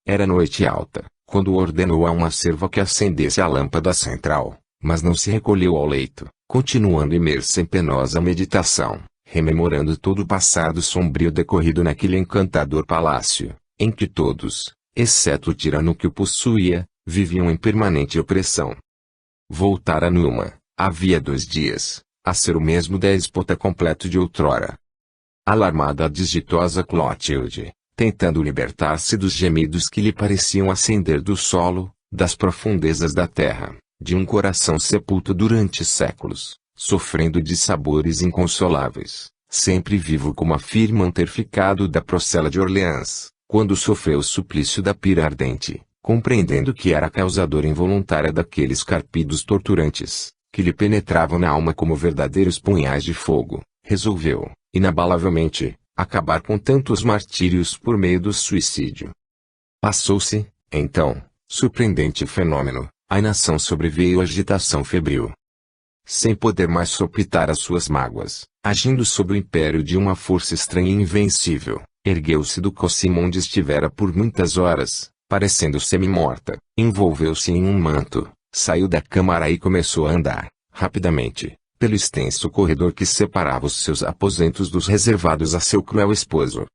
Era noite alta, quando ordenou a uma serva que acendesse a lâmpada central, mas não se recolheu ao leito, continuando imersa em penosa meditação, rememorando todo o passado sombrio decorrido naquele encantador palácio, em que todos, exceto o tirano que o possuía, viviam em permanente opressão. Voltara Numa, havia 2 dias, a ser o mesmo déspota completo de outrora. Alarmada a desditosa Clotilde, tentando libertar-se dos gemidos que lhe pareciam ascender do solo, das profundezas da terra, de um coração sepulto durante séculos, sofrendo dissabores inconsoláveis, sempre vivo como afirmam ter ficado da Procela de Orleans, quando sofreu o suplício da pira ardente, compreendendo que era a causadora involuntária daqueles carpidos torturantes, que lhe penetravam na alma como verdadeiros punhais de fogo, resolveu, inabalavelmente, acabar com tantos martírios por meio do suicídio. Passou-se, então, surpreendente fenômeno, à nação sobreveio agitação febril. Sem poder mais sopitar as suas mágoas, agindo sob o império de uma força estranha e invencível, ergueu-se do cossimo onde estivera por muitas horas, parecendo semi-morta, envolveu-se em um manto, saiu da câmara e começou a andar, rapidamente, pelo extenso corredor que separava os seus aposentos dos reservados a seu cruel esposo.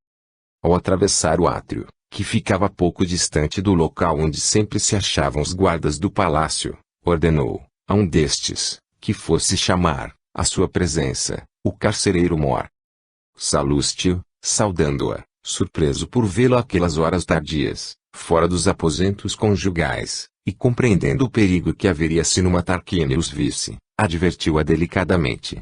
Ao atravessar o átrio, que ficava pouco distante do local onde sempre se achavam os guardas do palácio, ordenou, a um destes, que fosse chamar, à sua presença, o carcereiro Mor. Salústio, saudando-a, surpreso por vê-lo àquelas horas tardias, fora dos aposentos conjugais, e compreendendo o perigo que haveria se numa Tarquínia os visse, advertiu-a delicadamente.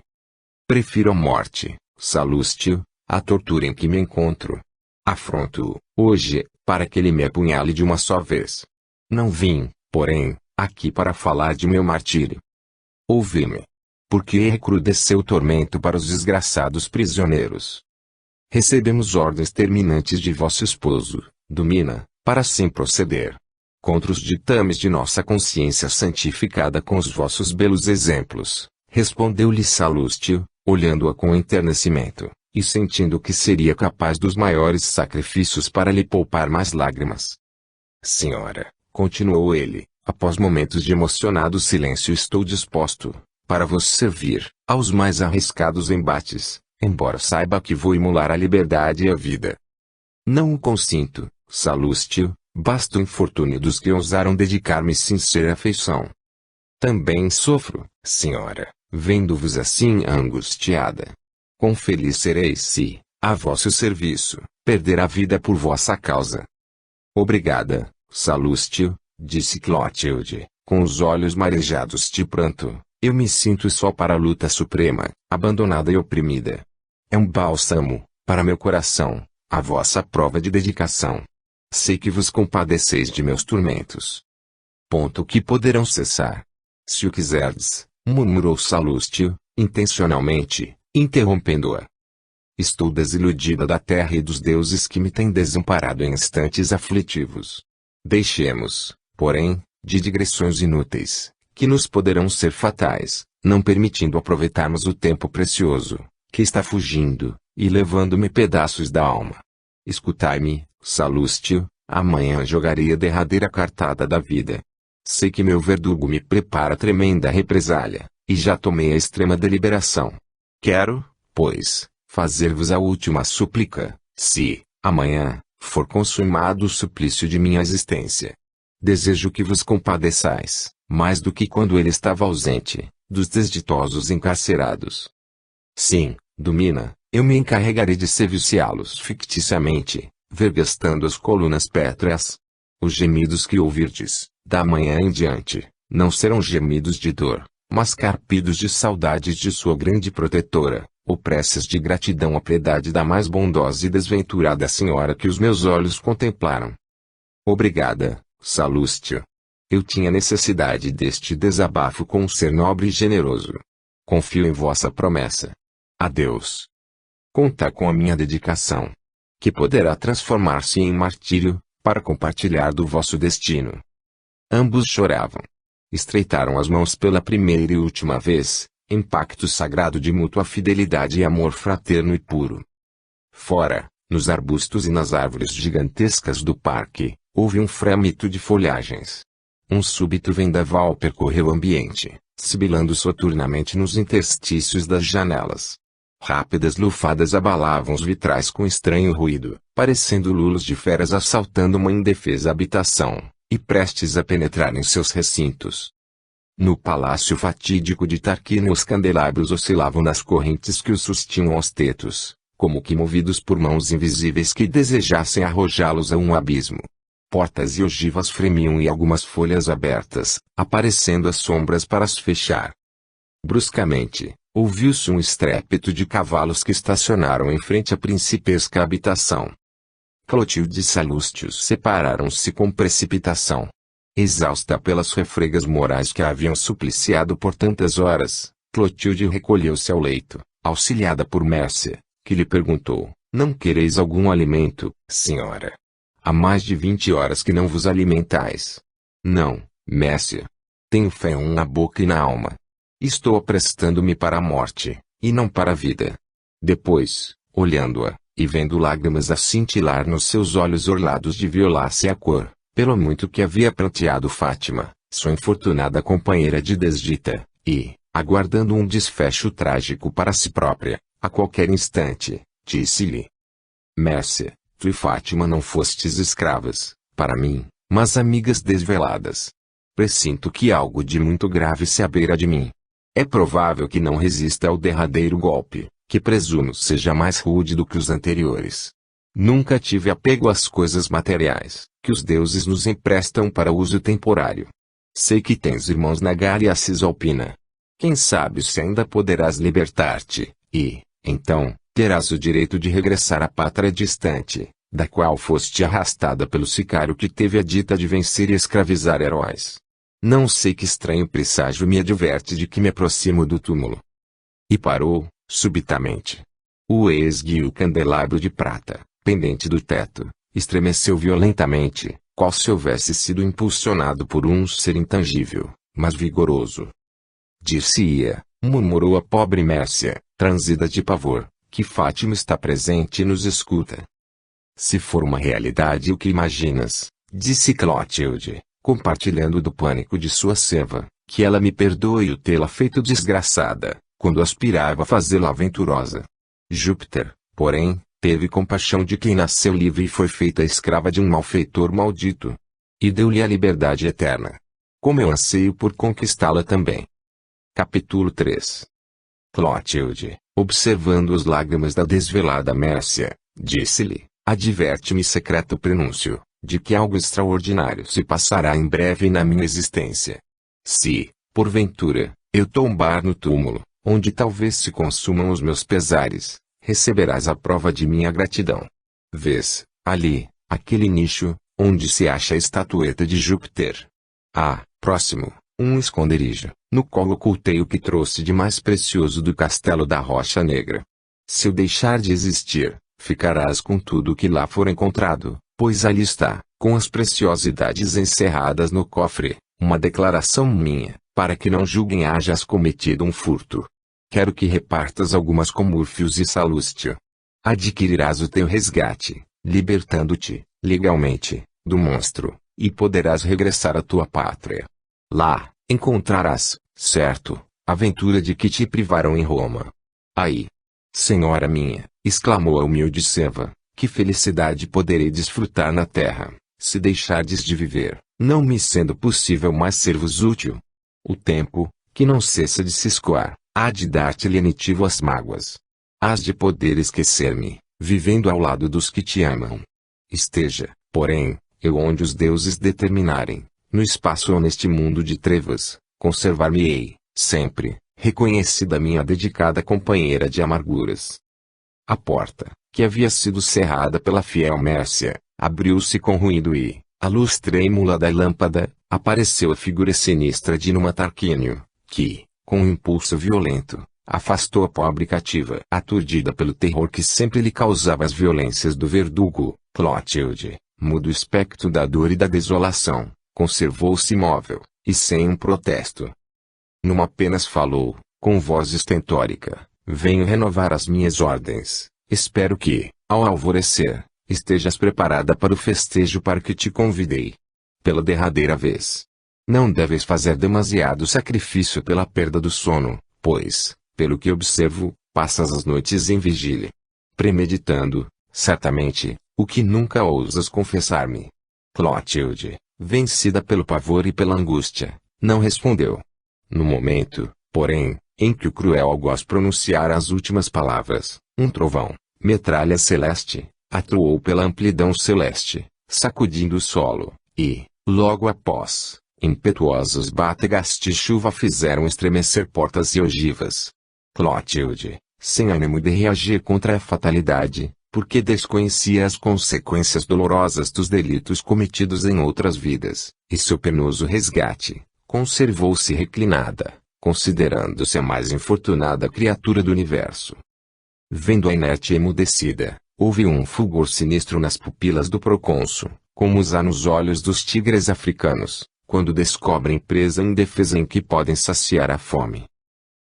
Prefiro a morte, Salústio, à tortura em que me encontro. Afronto-o, hoje, para que ele me apunhale de uma só vez. Não vim, porém, aqui para falar de meu martírio. Ouvi-me. Porque recrudesceu o tormento para os desgraçados prisioneiros. Recebemos ordens terminantes de vosso esposo, Domina, para assim proceder. Contra os ditames de nossa consciência santificada com os vossos belos exemplos, respondeu-lhe Salústio, olhando-a com enternecimento, e sentindo que seria capaz dos maiores sacrifícios para lhe poupar mais lágrimas. Senhora, continuou ele, após momentos de emocionado silêncio, estou disposto, para vos servir, aos mais arriscados embates, embora saiba que vou imolar a liberdade e a vida. Não o consinto, Salústio, basta o infortúnio dos que ousaram dedicar-me sincera afeição. Também sofro, senhora, vendo-vos assim angustiada. Quão feliz serei se, a vosso serviço, perder a vida por vossa causa. Obrigada, Salústio, disse Clotilde, com os olhos marejados de pranto. Eu me sinto só para a luta suprema, abandonada e oprimida. É um bálsamo, para meu coração, a vossa prova de dedicação. Sei que vos compadeceis de meus tormentos. Ponto que poderão cessar. Se o quiserdes, murmurou Salústio, intencionalmente, interrompendo-a. Estou desiludida da terra e dos deuses que me têm desamparado em instantes aflitivos. Deixemos, porém, de digressões inúteis, que nos poderão ser fatais, não permitindo aproveitarmos o tempo precioso, que está fugindo, e levando-me pedaços da alma. Escutai-me, Salústio, amanhã jogarei a derradeira cartada da vida. Sei que meu verdugo me prepara tremenda represália, e já tomei a extrema deliberação. Quero, pois, fazer-vos a última súplica, se, amanhã, for consumado o suplício de minha existência. Desejo que vos compadeçais, mais do que quando ele estava ausente, dos desditosos encarcerados. Sim, Domina, eu me encarregarei de serviciá-los ficticiamente, vergastando as colunas pétreas. Os gemidos que ouvirdes, da manhã em diante, não serão gemidos de dor, mas carpidos de saudades de sua grande protetora, ou preces de gratidão à piedade da mais bondosa e desventurada senhora que os meus olhos contemplaram. Obrigada, Salústio. Eu tinha necessidade deste desabafo com um ser nobre e generoso. Confio em vossa promessa. Adeus. Conta com a minha dedicação, que poderá transformar-se em martírio, para compartilhar do vosso destino. Ambos choravam. Estreitaram as mãos pela primeira e última vez, em pacto sagrado de mútua fidelidade e amor fraterno e puro. Fora, nos arbustos e nas árvores gigantescas do parque, houve um frémito de folhagens. Um súbito vendaval percorreu o ambiente, sibilando soturnamente nos interstícios das janelas. Rápidas lufadas abalavam os vitrais com estranho ruído, parecendo lulos de feras assaltando uma indefesa habitação, e prestes a penetrar em seus recintos. No palácio fatídico de Tarquínia os candelabros oscilavam nas correntes que os sustiam aos tetos, como que movidos por mãos invisíveis que desejassem arrojá-los a um abismo. Portas e ogivas fremiam e algumas folhas abertas, aparecendo as sombras para as fechar. Bruscamente, ouviu-se um estrépito de cavalos que estacionaram em frente à principesca habitação. Clotilde e Salústio separaram-se com precipitação. Exausta pelas refregas morais que a haviam supliciado por tantas horas, Clotilde recolheu-se ao leito, auxiliada por Mércia, que lhe perguntou: não quereis algum alimento, senhora? Há mais de 20 horas que não vos alimentais. Não, Mércia. Tenho fé na boca e na alma. Estou aprestando-me para a morte, e não para a vida. Depois, olhando-a, e vendo lágrimas a cintilar nos seus olhos orlados de violácea cor, pelo muito que havia pranteado Fátima, sua infortunada companheira de desdita, e, aguardando um desfecho trágico para si própria, a qualquer instante, disse-lhe: Mércia, tu e Fátima não fostes escravas, para mim, mas amigas desveladas. Pressinto que algo de muito grave se abeira de mim. É provável que não resista ao derradeiro golpe, que presumo seja mais rude do que os anteriores. Nunca tive apego às coisas materiais, que os deuses nos emprestam para uso temporário. Sei que tens irmãos na Gália Cisalpina. Quem sabe se ainda poderás libertar-te, e, então, terás o direito de regressar à pátria distante, da qual foste arrastada pelo sicário que teve a dita de vencer e escravizar heróis. Não sei que estranho presságio me adverte de que me aproximo do túmulo. E parou, subitamente. O esguio candelabro de prata, pendente do teto, estremeceu violentamente, qual se houvesse sido impulsionado por um ser intangível, mas vigoroso. Dir-se-ia, murmurou a pobre Mércia, transida de pavor, que Fátima está presente e nos escuta. Se for uma realidade o que imaginas, disse Clotilde, compartilhando do pânico de sua serva, que ela me perdoe o tê-la feito desgraçada, quando aspirava a fazê-la aventurosa. Júpiter, porém, teve compaixão de quem nasceu livre e foi feita escrava de um malfeitor maldito. E deu-lhe a liberdade eterna. Como eu anseio por conquistá-la também. Capítulo 3. Clotilde, observando as lágrimas da desvelada Mércia, disse-lhe, adverte-me secreto prenúncio, de que algo extraordinário se passará em breve na minha existência. Se, porventura, eu tombar no túmulo, onde talvez se consumam os meus pesares, receberás a prova de minha gratidão. Vês, ali, aquele nicho, onde se acha a estatueta de Júpiter. Próximo, um esconderijo, no qual ocultei o que trouxe de mais precioso do castelo da Rocha Negra. Se eu deixar de existir, ficarás com tudo o que lá for encontrado, pois ali está, com as preciosidades encerradas no cofre, uma declaração minha, para que não julguem hajas cometido um furto. Quero que repartas algumas com Múrfios e Salústio. Adquirirás o teu resgate, libertando-te, legalmente, do monstro, e poderás regressar à tua pátria. Lá, encontrarás, certo, a ventura de que te privaram em Roma. Aí, senhora minha, exclamou a humilde serva, que felicidade poderei desfrutar na terra, se deixardes de viver, não me sendo possível mais ser-vos útil. O tempo, que não cessa de se escoar, há de dar-te lenitivo às mágoas. Hás de poder esquecer-me, vivendo ao lado dos que te amam. Esteja, porém, eu onde os deuses determinarem, no espaço ou neste mundo de trevas, conservar-me-ei, sempre, reconhecida minha dedicada companheira de amarguras. A porta, que havia sido cerrada pela fiel Mércia, abriu-se com ruído e, à luz trêmula da lâmpada, apareceu a figura sinistra de Numa Tarquínio, que, com um impulso violento, afastou a pobre cativa. Aturdida pelo terror que sempre lhe causava as violências do verdugo, Clotilde, mudo espectro da dor e da desolação, conservou-se imóvel, e sem um protesto. Numa apenas falou, com voz estentórica, venho renovar as minhas ordens, espero que, ao alvorecer, estejas preparada para o festejo para que te convidei. Pela derradeira vez. Não deves fazer demasiado sacrifício pela perda do sono, pois, pelo que observo, passas as noites em vigília. Premeditando, certamente, o que nunca ousas confessar-me. Clotilde, vencida pelo pavor e pela angústia, não respondeu. No momento, porém, em que o cruel algoz pronunciara as últimas palavras, um trovão, metralha celeste, atuou pela amplidão celeste, sacudindo o solo, e, logo após, impetuosas bátegas de chuva fizeram estremecer portas e ogivas. Clotilde, sem ânimo de reagir contra a fatalidade, porque desconhecia as consequências dolorosas dos delitos cometidos em outras vidas, e seu penoso resgate, conservou-se reclinada, considerando-se a mais infortunada criatura do universo. Vendo-a inerte e emudecida, houve um fulgor sinistro nas pupilas do procônsul, como os há nos olhos dos tigres africanos, quando descobrem presa indefesa em que podem saciar a fome.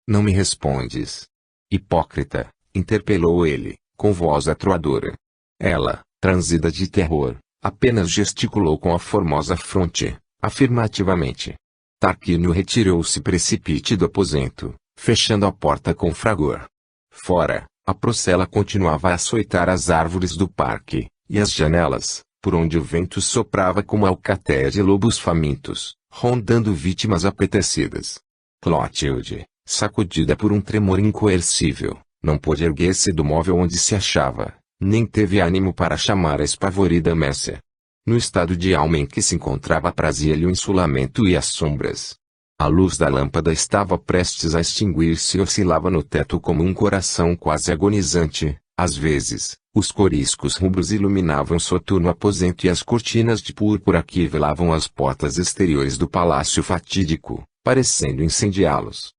Não me respondes. Hipócrita, interpelou ele, com voz atroadora. Ela, transida de terror, apenas gesticulou com a formosa fronte, afirmativamente. Tarquínio retirou-se precipite do aposento, fechando a porta com fragor. Fora, a procela continuava a açoitar as árvores do parque, e as janelas, por onde o vento soprava como alcatéia de lobos famintos, rondando vítimas apetecidas. Clotilde, sacudida por um tremor incoercível, não pôde erguer-se do móvel onde se achava, Nem teve ânimo para chamar a espavorida Mércia. No estado de alma em que se encontrava aprazia-lhe o insulamento e as sombras. A luz da lâmpada estava prestes a extinguir-se e oscilava no teto como um coração quase agonizante. Às vezes, os coriscos rubros iluminavam soturno aposento e as cortinas de púrpura que velavam as portas exteriores do palácio fatídico, parecendo incendiá-los.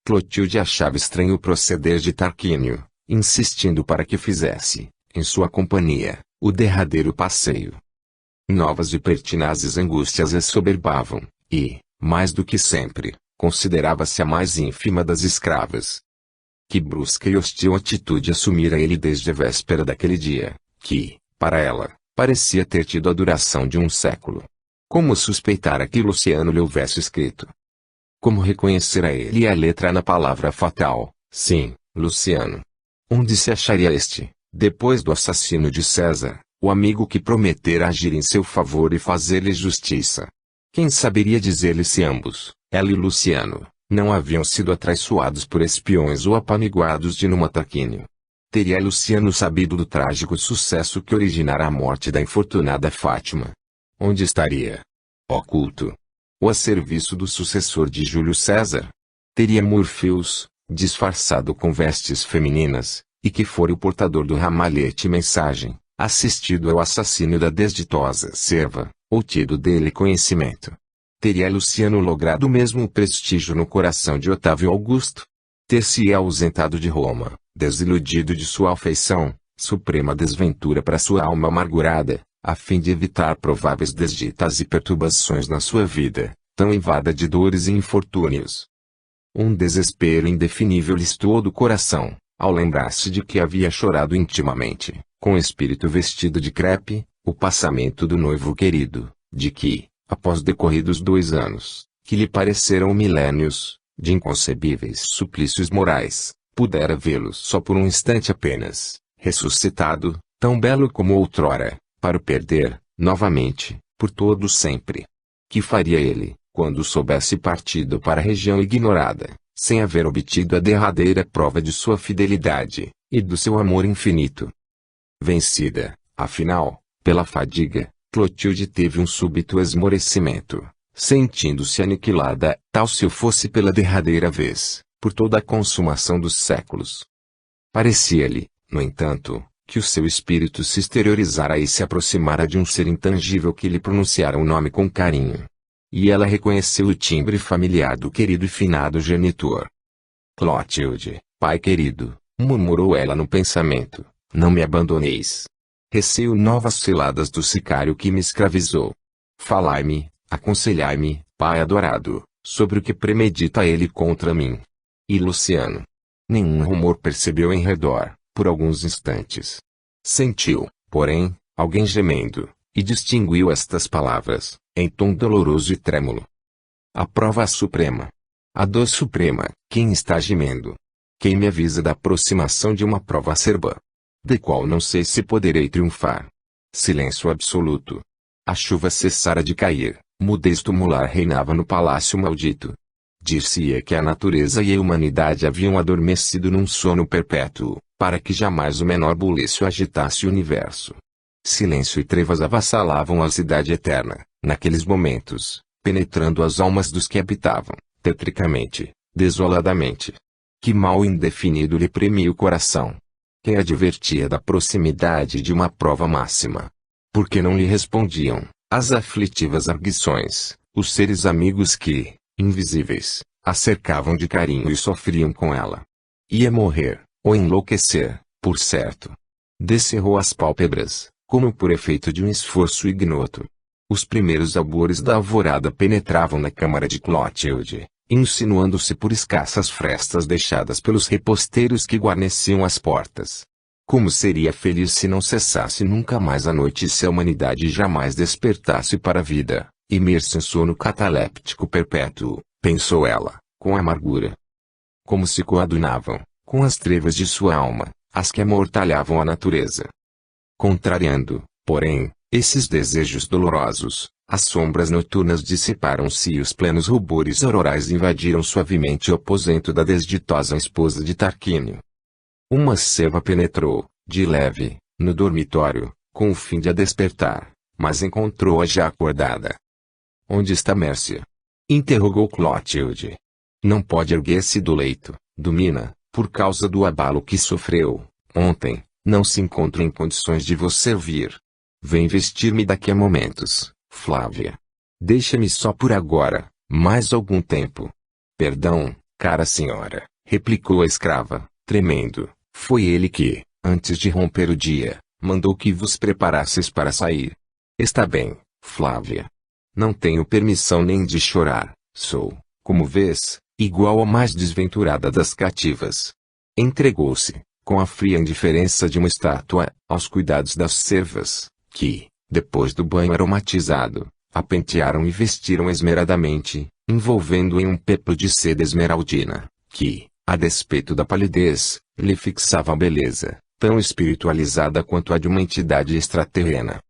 Clotilde achava estranho o proceder de Tarquínio, insistindo para que fizesse, em sua companhia, o derradeiro passeio. Novas e pertinazes angústias a soberbavam, e, mais do que sempre, considerava-se a mais ínfima das escravas. Que brusca e hostil atitude assumira ele desde a véspera daquele dia, que, para ela, parecia ter tido a duração de um século. Como suspeitara que Luciano lhe houvesse escrito? Como reconhecera ele a letra na palavra fatal, sim, Luciano? Onde se acharia este, depois do assassino de César, o amigo que prometera agir em seu favor e fazer-lhe justiça? Quem saberia dizer-lhe se ambos, ela e Luciano, não haviam sido atraiçoados por espiões ou apaniguados de Numa Tarquínio? Teria Luciano sabido do trágico sucesso que originara a morte da infortunada Fátima? Onde estaria? Oculto? Ou a serviço do sucessor de Júlio César? Teria Morfeus, disfarçado com vestes femininas, e que fora o portador do ramalhete mensagem, assistido ao assassínio da desditosa serva, ou tido dele conhecimento? Teria Luciano logrado o mesmo prestígio no coração de Otávio Augusto? Ter-se ausentado de Roma, desiludido de sua afeição, suprema desventura para sua alma amargurada, a fim de evitar prováveis desditas e perturbações na sua vida, tão invada de dores e infortúnios. Um desespero indefinível lhe estourou do coração, ao lembrar-se de que havia chorado intimamente, com o espírito vestido de crepe, o passamento do noivo querido, de que, após decorridos 2 anos, que lhe pareceram milénios, de inconcebíveis suplícios morais, pudera vê-lo só por um instante apenas, ressuscitado, tão belo como outrora, para o perder, novamente, por todo sempre. Que faria ele, quando soubesse partido para a região ignorada, sem haver obtido a derradeira prova de sua fidelidade, e do seu amor infinito? Vencida, afinal, pela fadiga, Clotilde teve um súbito esmorecimento, sentindo-se aniquilada, tal se o fosse pela derradeira vez, por toda a consumação dos séculos. Parecia-lhe, no entanto, que o seu espírito se exteriorizara e se aproximara de um ser intangível que lhe pronunciara o nome com carinho. E ela reconheceu o timbre familiar do querido e finado genitor. Clotilde, pai querido, murmurou ela no pensamento, não me abandoneis. Receio novas ciladas do sicário que me escravizou. Falai-me, aconselhai-me, pai adorado, sobre o que premedita ele contra mim. E Luciano? Nenhum rumor percebeu em redor, por alguns instantes. Sentiu, porém, alguém gemendo, e distinguiu estas palavras, em tom doloroso e trêmulo. A prova suprema. A dor suprema, quem está gemendo? Quem me avisa da aproximação de uma prova acerba? De qual não sei se poderei triunfar. Silêncio absoluto. A chuva cessara de cair, mudez tumular reinava no palácio maldito. Dir-se-ia que a natureza e a humanidade haviam adormecido num sono perpétuo, para que jamais o menor bulício agitasse o universo. Silêncio e trevas avassalavam a cidade eterna, naqueles momentos, penetrando as almas dos que habitavam, tetricamente, desoladamente. Que mal indefinido lhe premia o coração. Quem advertia da proximidade de uma prova máxima? Por que não lhe respondiam, as aflitivas arguições, os seres amigos que, invisíveis, a cercavam de carinho e sofriam com ela? Ia morrer, ou enlouquecer, por certo. Descerrou as pálpebras, como por efeito de um esforço ignoto. Os primeiros albores da alvorada penetravam na câmara de Clotilde, insinuando-se por escassas frestas deixadas pelos reposteiros que guarneciam as portas. Como seria feliz se não cessasse nunca mais a noite e se a humanidade jamais despertasse para a vida, imersa em sono cataléptico perpétuo, pensou ela, com amargura. Como se coadunavam, com as trevas de sua alma, as que amortalhavam a natureza. Contrariando, porém, esses desejos dolorosos, as sombras noturnas dissiparam-se e os plenos rubores aurorais invadiram suavemente o aposento da desditosa esposa de Tarquínio. Uma ceva penetrou, de leve, no dormitório, com o fim de a despertar, mas encontrou-a já acordada. Onde está Mércia? Interrogou Clotilde. Não pode erguer-se do leito, Domina, por causa do abalo que sofreu ontem, não se encontra em condições de vos servir. Vem vestir-me daqui a momentos, Flávia. Deixa-me só por agora, mais algum tempo. Perdão, cara senhora, replicou a escrava, tremendo. Foi ele que, antes de romper o dia, mandou que vos preparasseis para sair. Está bem, Flávia. Não tenho permissão nem de chorar, sou, como vês, igual a mais desventurada das cativas. Entregou-se, com a fria indiferença de uma estátua, aos cuidados das servas, que, depois do banho aromatizado, a pentearam e vestiram esmeradamente, envolvendo em um peplo de seda esmeraldina, que, a despeito da palidez, lhe fixava a beleza, tão espiritualizada quanto a de uma entidade extraterrena.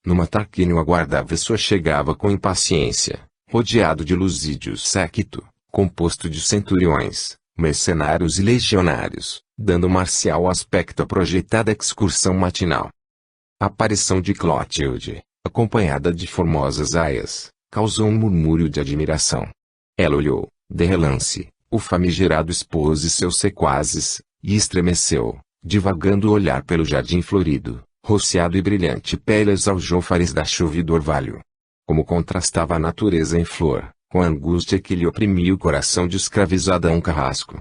Numa Tarquínio aguardava sua chegava com impaciência, rodeado de Lusídios séquito, composto de centuriões, mercenários e legionários, dando marcial aspecto à projetada excursão matinal. A aparição de Clotilde, acompanhada de formosas aias, causou um murmúrio de admiração. Ela olhou, de relance, o famigerado esposo e seus sequazes, e estremeceu, divagando o olhar pelo jardim florido, roceado e brilhante pelas aljofares da chuva e do orvalho. Como contrastava a natureza em flor, com a angústia que lhe oprimia o coração de escravizada a um carrasco.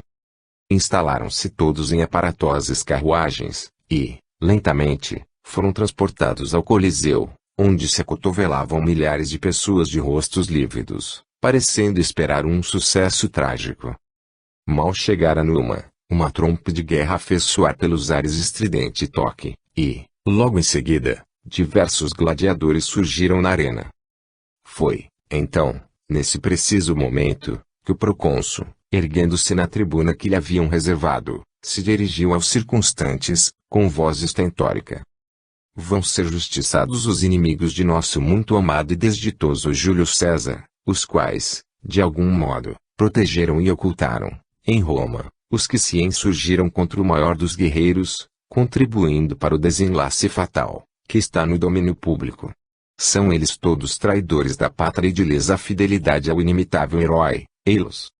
Instalaram-se todos em aparatosas carruagens, e, lentamente, foram transportados ao Coliseu, onde se acotovelavam milhares de pessoas de rostos lívidos, parecendo esperar um sucesso trágico. Mal chegara numa, uma trompa de guerra fez soar pelos ares estridente toque, e, logo em seguida, diversos gladiadores surgiram na arena. Foi, então, nesse preciso momento, que o procônsul, erguendo-se na tribuna que lhe haviam reservado, se dirigiu aos circunstantes, com voz estentórica. Vão ser justiçados os inimigos de nosso muito amado e desditoso Júlio César, os quais, de algum modo, protegeram e ocultaram, em Roma, os que se insurgiram contra o maior dos guerreiros, contribuindo para o desenlace fatal, que está no domínio público. São eles todos traidores da pátria e de lesa fidelidade ao inimitável herói, Eilos.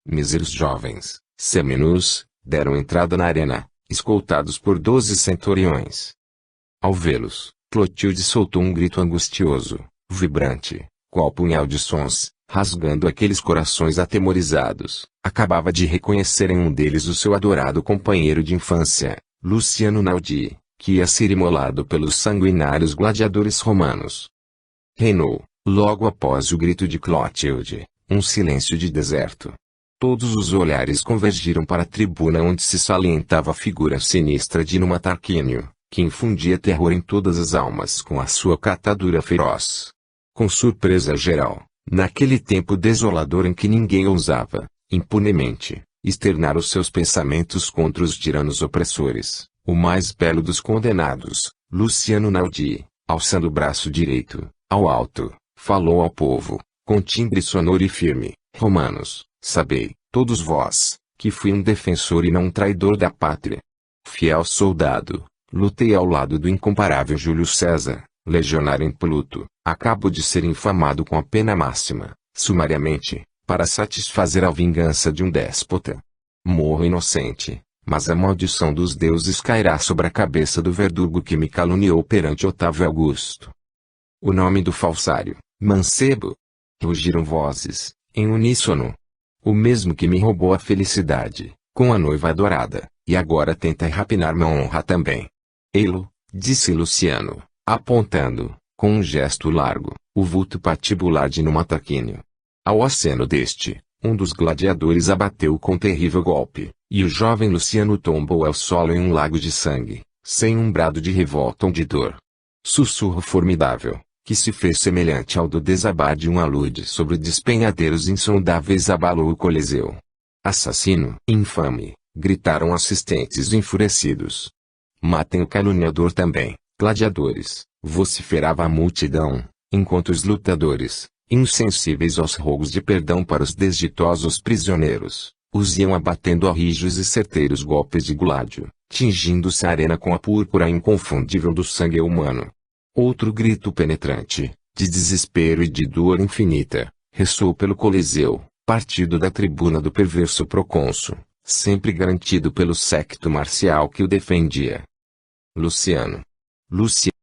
Míseros jovens, seminus, deram entrada na arena, escoltados por 12 centuriões. Ao vê-los, Clotilde soltou um grito angustioso, vibrante, qual punhal de sons, rasgando aqueles corações atemorizados. Acabava de reconhecer em um deles o seu adorado companheiro de infância, Luciano Naudi, que ia ser imolado pelos sanguinários gladiadores romanos. Reinou, logo após o grito de Clotilde, um silêncio de deserto. Todos os olhares convergiram para a tribuna onde se salientava a figura sinistra de Numa Tarquínio, que infundia terror em todas as almas com a sua catadura feroz. Com surpresa geral, naquele tempo desolador em que ninguém ousava, impunemente, externar os seus pensamentos contra os tiranos opressores, o mais belo dos condenados, Luciano Naudi, alçando o braço direito, ao alto, falou ao povo, com timbre sonoro e firme: Romanos, sabei, todos vós, que fui um defensor e não um traidor da pátria. Fiel soldado, lutei ao lado do incomparável Júlio César, legionário impoluto, acabo de ser infamado com a pena máxima, sumariamente, para satisfazer a vingança de um déspota. Morro inocente, mas a maldição dos deuses cairá sobre a cabeça do verdugo que me caluniou perante Otávio Augusto. O nome do falsário, mancebo. Rugiram vozes, em uníssono. O mesmo que me roubou a felicidade, com a noiva adorada, e agora tenta rapinar minha honra também. Ei-lo, disse Luciano, apontando, com um gesto largo, o vulto patibular de Numa Tarquínio. Ao aceno deste, um dos gladiadores abateu com terrível golpe, e o jovem Luciano tombou ao solo em um lago de sangue, sem um brado de revolta ou de dor. Sussurro formidável, que se fez semelhante ao do desabar de um alude sobre despenhadeiros insondáveis, abalou o Coliseu. Assassino, infame, gritaram assistentes enfurecidos. Matem o caluniador também, gladiadores, vociferava a multidão, enquanto os lutadores, insensíveis aos rogos de perdão para os desditosos prisioneiros, os iam abatendo a rijos e certeiros golpes de Gládio, tingindo-se a arena com a púrpura inconfundível do sangue humano. Outro grito penetrante, de desespero e de dor infinita, ressoou pelo Coliseu, partido da tribuna do perverso procônsul, sempre garantido pelo séquito marcial que o defendia. Luciano. Luciano.